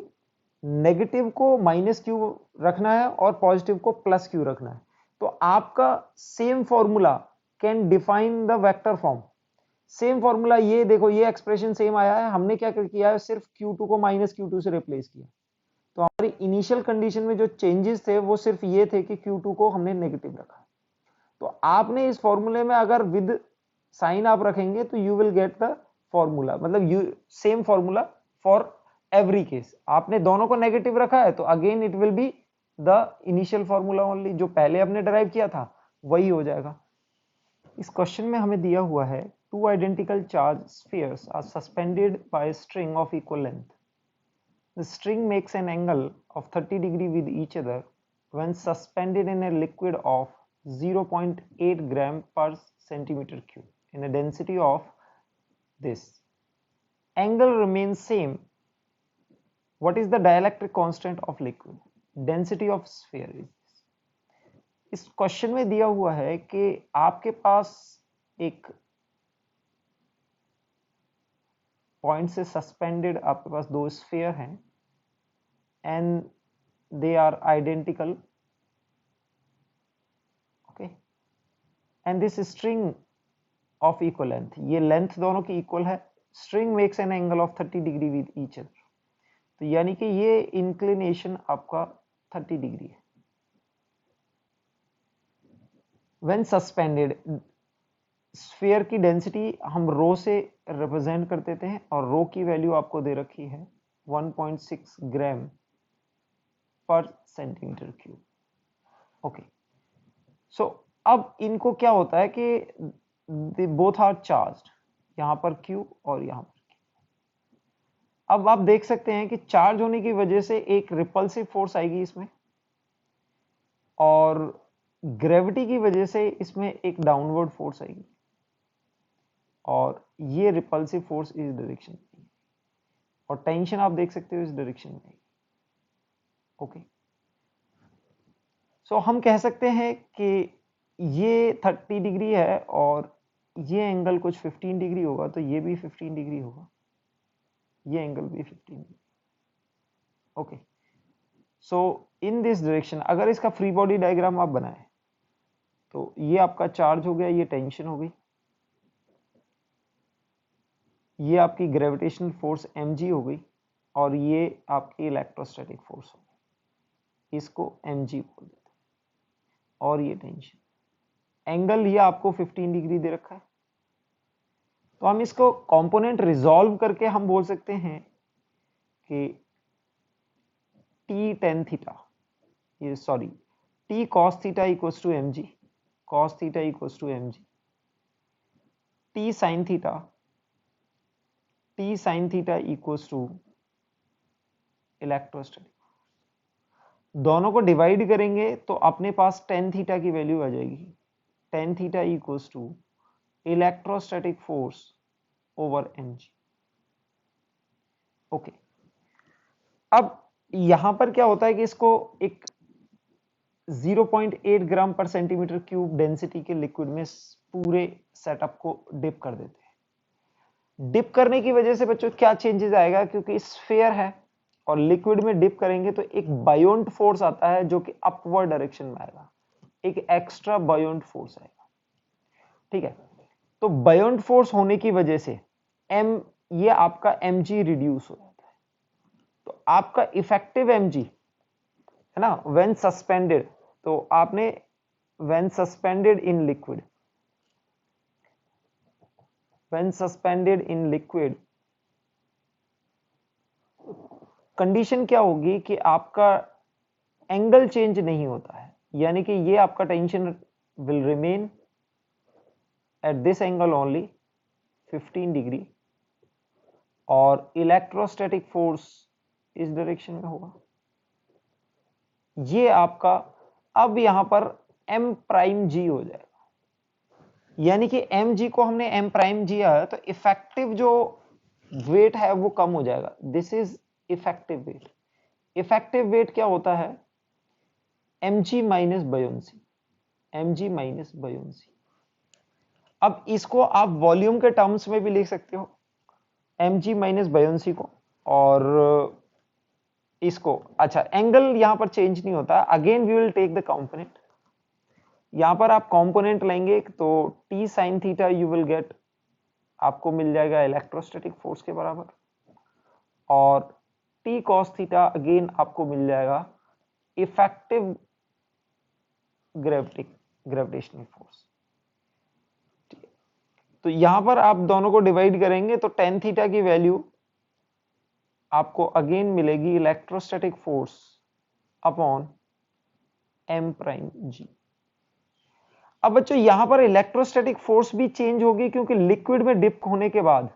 नेगेटिव को माइनस क्यू रखना है और पॉजिटिव को प्लस क्यू रखना है। तो आपका same formula can define the vector form. Same formula, ये देखो ये एक्सप्रेशन सेम आया है, हमने क्या किया है, सिर्फ Q2 को माइनस Q2 से रिप्लेस किया। तो हमारी इनिशियल कंडीशन में जो चेंजेस थे वो सिर्फ ये थे कि Q2 को हमने नेगेटिव रखा। तो आपने इस फॉर्मूले में अगर विद साइन आप रखेंगे तो you will get the formula, मतलब you same formula for every case. आपने दोनों को नेगेटिव रखा है तो again it will be the initial formula only, जो पहले हमने डिराइव किया था वही हो जाएगा। इस क्वेश्चन में हमें दिया हुआ है two identical charge spheres are suspended by string of equal length. The string makes an angle of 30 degree with each other when suspended in a liquid of 0.8 gram per centimeter cube in a density of this. Angle remains same. What is the dielectric constant of liquid? Density of sphere is this. इस question में दिया हुआ है कि आपके पास एक point से suspended आपके पास दो स्फीयर हैं and they are identical, okay, and this string of equal length, ये लेंथ दोनों की इक्वल है, string makes an angle of 30 degree with each other, तो यानी कि ये इंक्लिनेशन आपका 30 डिग्री है। when suspended, स्फीयर की डेंसिटी हम रो से रिप्रेजेंट कर देते हैं और रो की वैल्यू आपको दे रखी है 1.6 ग्राम पर सेंटीमीटर क्यूब। ओके, सो अब इनको क्या होता है कि दे बोथ आर चार्ज्ड, यहां पर Q और यहां पर Q। अब आप देख सकते हैं कि चार्ज होने की वजह से एक रिपल्सिव फोर्स आएगी इसमें, और ग्रेविटी की वजह से इसमें एक डाउनवर्ड फोर्स आएगी, और ये रिपल्सिव फोर्स इस डायरेक्शन में, और टेंशन आप देख सकते हो इस डायरेक्शन में आएगी। ओके, सो हम कह सकते हैं कि ये 30 डिग्री है और ये एंगल कुछ 15 डिग्री होगा, तो ये भी 15 डिग्री होगा, ये एंगल भी 15 degree. Okay, so in this direction अगर इसका फ्री बॉडी डायग्राम आप बनाएं तो ये आपका चार्ज हो गया, ये टेंशन हो गई, ये आपकी ग्रेविटेशनल फोर्स mg हो गई, और ये आपकी इलेक्ट्रोस्टैटिक फोर्स हो गई, इसको mg बोल देते हैं, और ये टेंशन। एंगल ये आपको 15 डिग्री दे रखा है, तो हम इसको कंपोनेंट रिजॉल्व करके हम बोल सकते हैं कि t tan थीटा, ये sorry t cos theta equals to mg, cos theta equals to mg, t sin theta equals to electrostatic. दोनों को डिवाइड करेंगे तो अपने पास tan थीटा की वैल्यू आ जाएगी, tan theta equals to electrostatic force over mg। Okay, अब यहां पर क्या होता है कि इसको एक 0.8 ग्राम पर सेंटीमीटर क्यूब डेंसिटी के लिक्विड में पूरे सेटअप को डिप कर देते हैं। डिप करने की वजह से बच्चों क्या चेंजेस आएगा, क्योंकि स्फीयर है और लिक्विड में डिप करेंगे तो एक बायोंट फोर्स आता है जो कि अपवर्ड डायरेक्शन में आएगा, एक एक्स्ट्रा बायोंट फोर्स आएगा। ठीक है, तो बायोंट फोर्स होने की वजह से m, ये आपका mg रिड्यूस हो जाता है, तो आपका इफेक्टिव mg है ना व्हेन सस्पेंडेड, तो आपने when suspended in liquid condition क्या होगी कि आपका एंगल चेंज नहीं होता है, यानी कि ये आपका tension will remain at this angle only 15 degree और इलेक्ट्रोस्टैटिक फोर्स इस डायरेक्शन में होगा। ये आपका अब यहां पर m प्राइम जी हो जाएगा, यानी कि एम जी को हमने m प्राइम जी है तो इफेक्टिव जो वेट है वो कम हो जाएगा। This is effective weight. Effective weight क्या होता है? mg minus buoyancy, mg minus buoyancy. अब इसको आप वॉल्यूम के टर्म्स में भी लिख सकते हो, mg माइनस बायोन्सी को, और इसको, अच्छा एंगल यहां पर चेंज नहीं होता। Again we will take the component, यहां पर आप कंपोनेंट लेंगे तो t sin theta you will get, आपको मिल जाएगा इलेक्ट्रोस्टैटिक फोर्स के बराबर, और t cos थीटा अगेन आपको मिल जाएगा इफेक्टिव ग्रेविटेशनल फोर्स। तो यहां पर आप दोनों को डिवाइड करेंगे तो tan थीटा की वैल्यू आपको अगेन मिलेगी electrostatic force upon m prime g. अब बच्चों यहां पर इलेक्ट्रोस्टैटिक फोर्स भी चेंज होगी, क्योंकि लिक्विड में डिप होने के बाद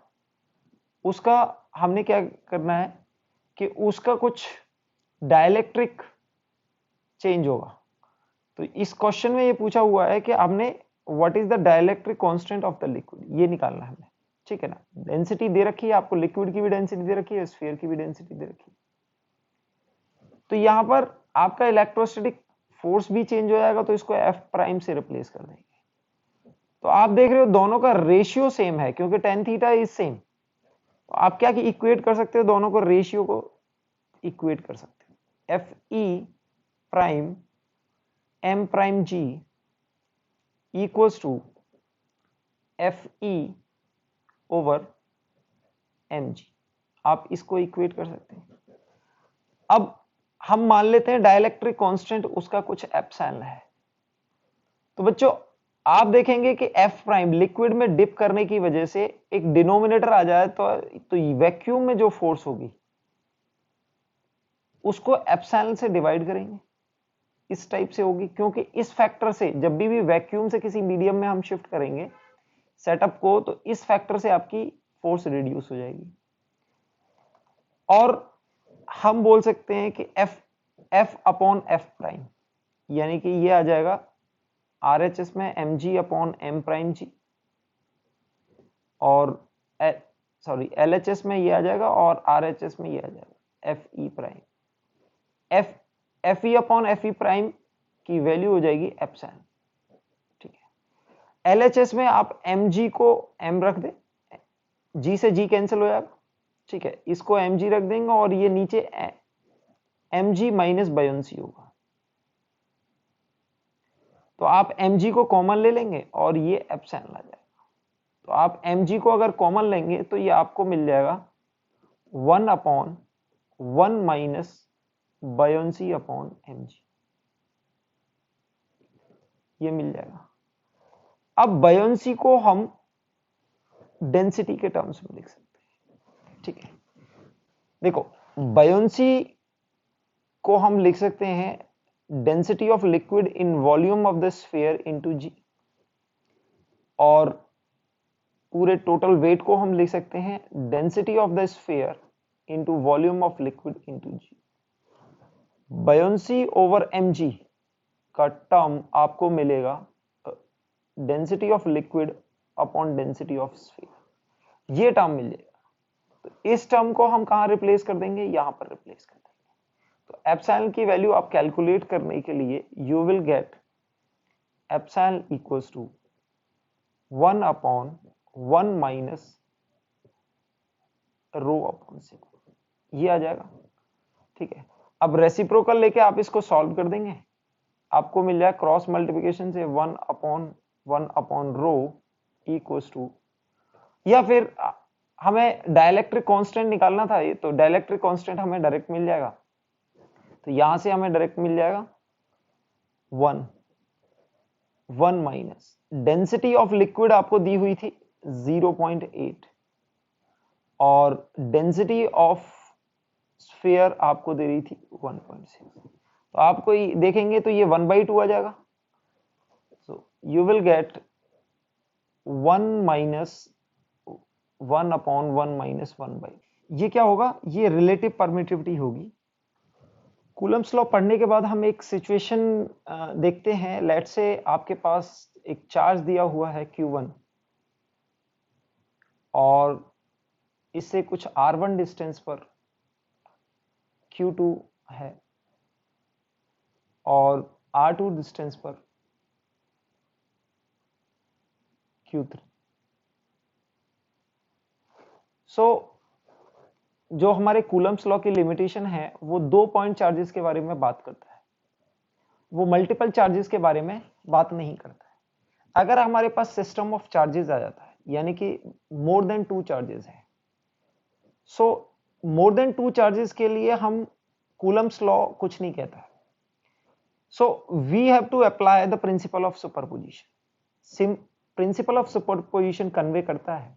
उसका हमने क्या करना है कि उसका कुछ डाइलेक्ट्रिक चेंज होगा। तो इस क्वेश्चन में ये पूछा हुआ है कि आपने what is the dielectric constant of the liquid, ये निकालना है हमें, ठीक है ना। डेंसिटी दे रखी है आपको, लिक्विड की भी डेंसिटी दे रखी है, स्फीयर की भी डेंसिटी दे रखी है। तो यहां पर आपका इलेक्ट्रोस्टैटिक फोर्स भी चेंज हो जाएगा, तो इसको एफ प्राइम से रिप्लेस कर देंगे। तो आप देख रहे हो दोनों का रेशियो सेम है, क्योंकि tan थीटा इज सेम। तो आप क्या इक्वेट कर सकते हो, दोनों को रेशियो को इक्वेट कर सकते हो। F E prime m prime g equals to F E over M G, आप इसको इक्वेट कर सकते हैं। अब हम मान लेते हैं डाइलेक्ट्रिक कांस्टेंट उसका कुछ एप्सिलॉन है। तो बच्चों आप देखेंगे कि एफ प्राइम लिक्विड में डिप करने की वजह से एक डिनोमिनेटर आ जाए तो वैक्यूम में जो फोर्स होगी उसको एप्सिलॉन से डिवाइड करेंगे, इस टाइप से होगी, क्योंकि इस फैक्टर से जब भी वैक्यूम से किसी मीडियम में हम शिफ्ट करेंगे सेटअप को, तो इस फैक्टर से आपकी फोर्स रिड्यूस हो जाएगी। और हम बोल सकते हैं कि एफ अपॉन एफ प्राइम, यानी कि ये आ जाएगा RHS में mg अपॉन m प्राइम जी, और सॉरी LHS में ये आ जाएगा और RHS में ये आ जाएगा F E prime. F E upon F E prime की वैल्यू हो जाएगी एप्सिलॉन, ठीक है। LHS में आप mg को m रख दे, g से g कैंसिल हो जाएगा, ठीक है, इसको mg रख देंगे और ये नीचे mg माइनस बायोन्सी होगा। तो आप mg को कॉमन ले लेंगे और ये एप्सिलॉन आ जाएगा। तो आप mg को अगर कॉमन लेंगे तो ये आपको मिल जाएगा 1 upon 1 minus buoyancy upon mg, ये मिल जाएगा। अब बायोन्सी को हम डेंसिटी के टर्म्स में लिख सकते हैं, ठीक है। देखो बायोन्सी को हम लिख सकते हैं density of liquid in volume of the sphere into g, और पूरे टोटल वेट को हम लिख सकते हैं density of the sphere into volume of liquid into g. Buoyancy over mg का टर्म आपको मिलेगा density of liquid upon density of sphere, ये टर्म मिल जाएगा। तो इस टर्म को हम कहां रिप्लेस कर देंगे, यहां पर रिप्लेस कर देंगे। तो एप्सिलॉन की वैल्यू आप कैलकुलेट करने के लिए you will get epsilon equals to 1 upon 1 minus rho upon sigma, ये आ जाएगा, ठीक है। अब रेसिप्रोकल लेके आप इसको सॉल्व कर देंगे, आपको मिल जाएगा क्रॉस मल्टीप्लिकेशन से 1 अपॉन रो इक्वल्स टू, या फिर हमें डाइलेक्ट्रिक कांस्टेंट निकालना था, ये तो डाइलेक्ट्रिक कांस्टेंट हमें डायरेक्ट मिल जाएगा। तो यहां से हमें डायरेक्ट मिल जाएगा 1 माइनस डेंसिटी ऑफ लिक्विड आपको दी हुई थी 0.8, और डेंसिटी ऑफ स्फीयर आपको दे रही थी 1.6, तो आपको देखेंगे तो ये 1/2 आ जाएगा। So you will gate 1 minus 1/1 minus 1/, ये क्या होगा, ये रिलेटिव परमिटिविटी होगी। कूलम्ब्स लॉ पढ़ने के बाद हम एक सिचुएशन देखते हैं। लेट्स से आपके पास एक चार्ज दिया हुआ है Q1 और इससे कुछ R1 डिस्टेंस पर Q2 है और R2 डिस्टेंस पर Q3। सो जो हमारे कूलम्ब्स लॉ की लिमिटेशन है वो 2 पॉइंट चार्जेस के बारे में बात करता है, वो मल्टीपल चार्जेस के बारे में बात नहीं करता है। अगर हमारे पास सिस्टम ऑफ चार्जेस आ जाता है, यानी कि मोर देन 2 चार्जेस है, सो मोर देन 2 चार्जेस के लिए हम कूलम्ब्स लॉ कुछ नहीं कहता है। So we have to apply the principle of superposition. Principle of superposition convey करता है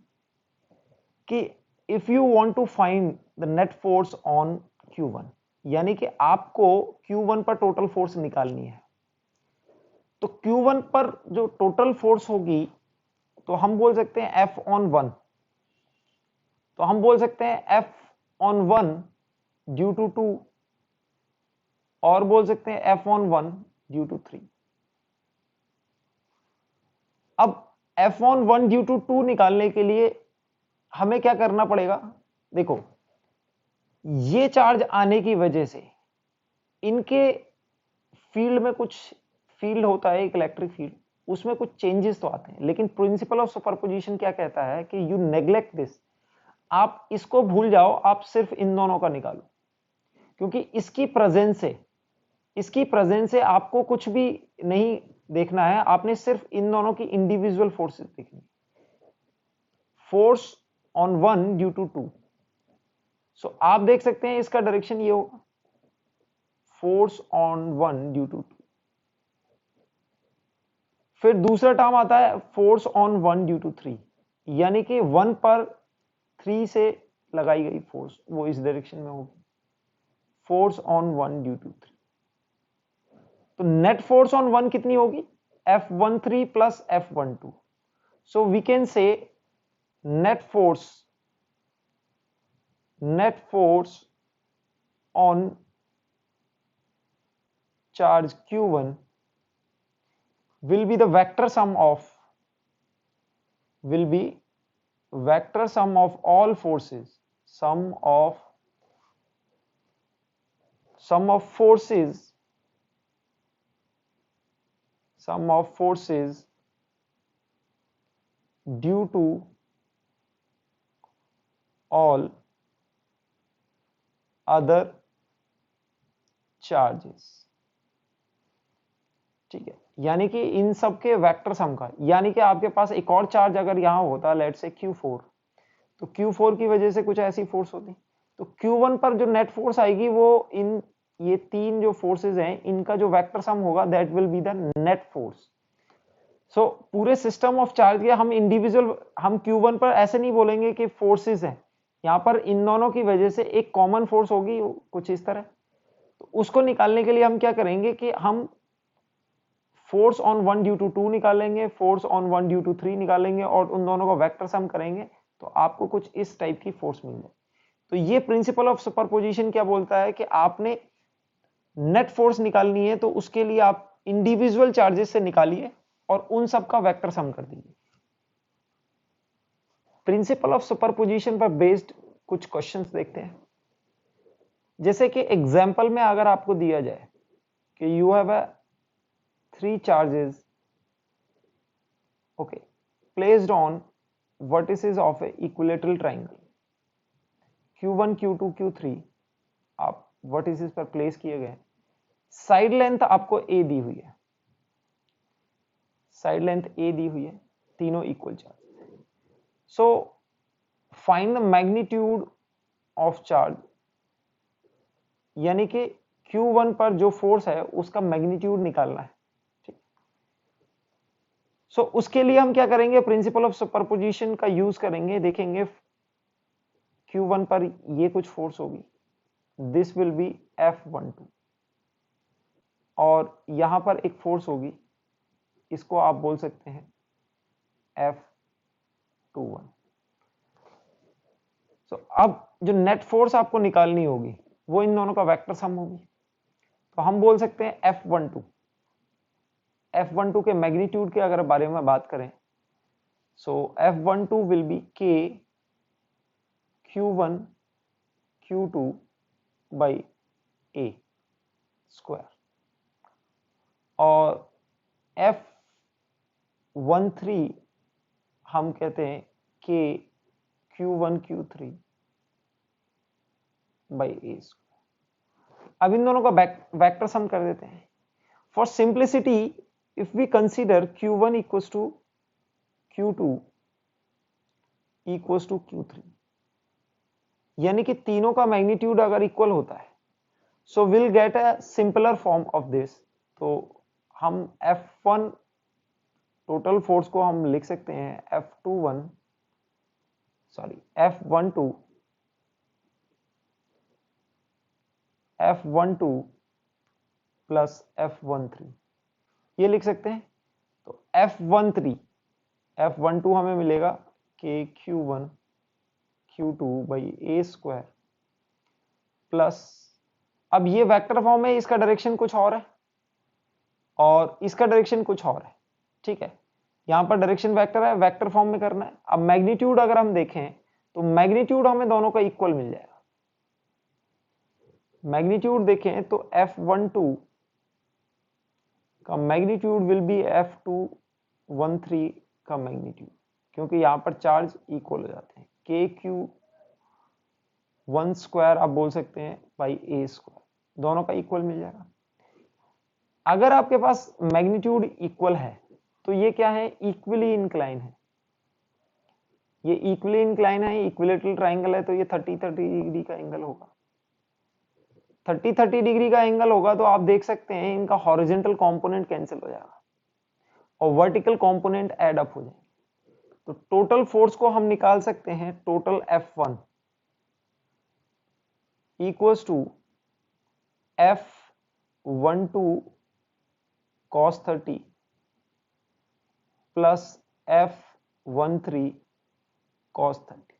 कि if you want to find the net force on Q1, यानी कि आपको Q1 पर टोटल फोर्स निकालनी है, तो Q1 पर जो टोटल फोर्स होगी तो हम बोल सकते हैं F on 1, तो हम बोल सकते हैं F on 1 ड्यू टू 2 और बोल सकते हैं F on 1 ड्यू टू 3। अब F on 1 ड्यू टू 2 निकालने के लिए हमें क्या करना पड़ेगा, देखो ये चार्ज आने की वजह से इनके फील्ड में कुछ फील्ड होता है, एक इलेक्ट्रिक फील्ड, उसमें कुछ चेंजेस तो आते हैं, लेकिन प्रिंसिपल ऑफ सुपरपोजिशन क्या कहता है कि यू नेग्लेक्ट दिस, आप इसको भूल जाओ, आप सिर्फ इन दोनों का निकालो, क्योंकि इसकी प्रेजेंस से आपको कुछ भी नहीं देखना है, आपने सिर्फ इन दोनों की इंडिविजुअल फोर्सेस देखनी। फोर्स ऑन 1 ड्यू टू 2, सो आप देख सकते हैं इसका डायरेक्शन ये होगा, फोर्स ऑन 1 ड्यू टू 2। फिर दूसरा टर्म आता है फोर्स ऑन 1 ड्यू टू 3, यानी कि 1 पर 3 से लगाई गई फोर्स वो इस डायरेक्शन में होगी, फोर्स ऑन 1 ड्यू टू 3। तो नेट फोर्स ऑन 1 कितनी होगी, F13 plus F12। So we can say net force on charge Q1 will be the vector sum of all forces, sum of forces due to all other charges। ठीक है, यानी कि इन सब के vector sum का, यानी कि आपके पास एक और चार्ज अगर यहां होता लेट से Q4, तो Q4 की वजह से कुछ ऐसी फोर्स होती, तो Q1 पर जो नेट फोर्स आएगी वो इन ये तीन जो फोर्सेस हैं इनका जो वेक्टर सम होगा that will be the net force. So पूरे सिस्टम ऑफ चार्ज के हम इंडिविजुअल, हम Q1 पर ऐसे नहीं बोलेंगे कि फोर्सेस हैं, यहां पर इन दोनों की वजह से एक कॉमन फोर्स होगी कुछ इस तरह, तो उसको निकालने के लिए हम क्या करेंगे कि हम फोर्स ऑन 1 ड्यू टू 2 निकालेंगे, फोर्स ऑन 1 ड्यू टू 3 निकालेंगे और उन दोनों का वेक्टर सम करेंगे, तो आपको कुछ इस टाइप की फोर्स मिल जाए। तो ये प्रिंसिपल ऑफ सुपरपोजिशन क्या बोलता है कि आपने नेट फोर्स निकालनी है तो उसके लिए आप इंडिविजुअल चार्जेस से निकालिए और उन सब का वेक्टर सम कर दीजिए। प्रिंसिपल ऑफ सुपरपोजिशन पर बेस्ड कुछ क्वेश्चंस देखते हैं। जैसे कि एग्जांपल में अगर आपको दिया जाए कि you have a 3 charges okay placed on vertices of a equilateral triangle Q1 Q2 Q3 आप vertices पर प्लेस किए गए, साइड लेंथ आपको A दी हुई है, साइड लेंथ A दी हुई है, तीनों equal charge. So find the magnitude of charge, यानी कि Q1 पर जो फोर्स है उसका मैग्नीट्यूड निकालना है। सो उसके लिए हम क्या करेंगे, प्रिंसिपल ऑफ सुपरपोजिशन का यूज करेंगे, देखेंगे Q1 पर ये कुछ फोर्स होगी, दिस विल बी F12 और यहां पर एक फोर्स होगी, इसको आप बोल सकते हैं F21। तो अब जो नेट फोर्स आपको निकालनी होगी वो इन दोनों का वेक्टर सम होगी। तो हम बोल सकते हैं F12 के मैग्नीट्यूड के अगर बारे में बात करें, सो F12 will be K Q1 Q2 by A square और F13 हम कहते हैं K Q1 Q3 by A square. अब इन दोनों का वेक्टर सम कर देते हैं। For simplicity if we consider Q1 equals to Q2 equals to Q3, यानी कि तीनों का मैग्नीट्यूड अगर इक्वल होता है, so will get a simpler form of this. तो हम F1 टोटल फोर्स को हम लिख सकते हैं F12 प्लस F13 ये लिख सकते हैं। तो F12 हमें मिलेगा K Q1 Q2 by A square plus, अब ये वेक्टर फॉर्म है, इसका डायरेक्शन कुछ और है और इसका डायरेक्शन कुछ और है, ठीक है। यहां पर डायरेक्शन वेक्टर है, वेक्टर फॉर्म में करना है। अब मैग्नीट्यूड अगर हम देखें तो मैग्नीट्यूड हमें दोनों का इक्वल मिल जाएगा। मैग्नीट्यूड देखें तो F12 का मैग्नीट्यूड विल बी F213 का मैग्नीट्यूड, क्योंकि यहां पर चार्ज इक्वल हो जाते हैं। KQ1 स्क्वायर आप बोल सकते हैं बाई A स्क्वायर, दोनों का इक्वल मिल जाएगा। अगर आपके पास मैग्नीट्यूड इक्वल है तो ये क्या है, इक्वली इंक्लाइन है। ये इक्वली इंक्लाइन है, इक्विलेटरल ट्राइंगल है, तो ये 30-30 डिग्री का एंगल होगा। 30-30 डिग्री का एंगल होगा तो आप देख सकते हैं इनका हॉरिजॉन्टल कंपोनेंट कैंसिल हो जाएगा और वर्टिकल कंपोनेंट ऐड अप हो जाएंगे। तो टोटल फोर्स को हम निकाल सकते हैं, total F1 equals to F12 cos 30 plus F13 cos 30।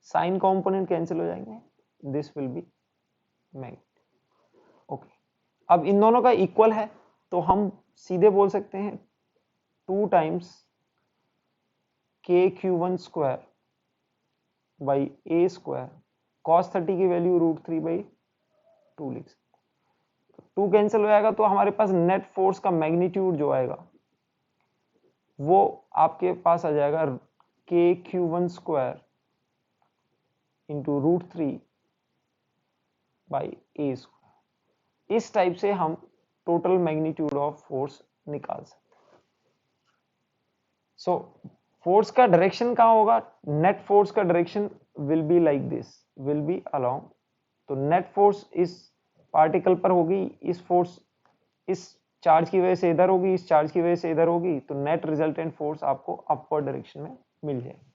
Sine component cancel हो जाएंगे, this will be magnitude. Okay, अब इन दोनों का इक्वल है तो हम सीधे बोल सकते हैं 2 times KQ1 square by A square, cos 30 की वैल्यू √3/2 लिख सकते हैं। 2 कैंसिल हो जाएगा तो हमारे पास नेट फोर्स का मैग्नीट्यूड जो आएगा वो आपके पास आ जाएगा KQ1 square into √3/A square. इस टाइप से हम टोटल मैग्नीट्यूड ऑफ फोर्स निकाल सकते हैं। सो फोर्स का डायरेक्शन कहां होगा, नेट फोर्स का direction will be like this, will B along. तो नेट फोर्स इस पार्टिकल पर होगी, इस फोर्स इस चार्ज की वजह से इधर होगी, इस चार्ज की वजह से इधर होगी, तो नेट रिजल्टेंट फोर्स आपको अपवर्ड डायरेक्शन में मिल जाएगी।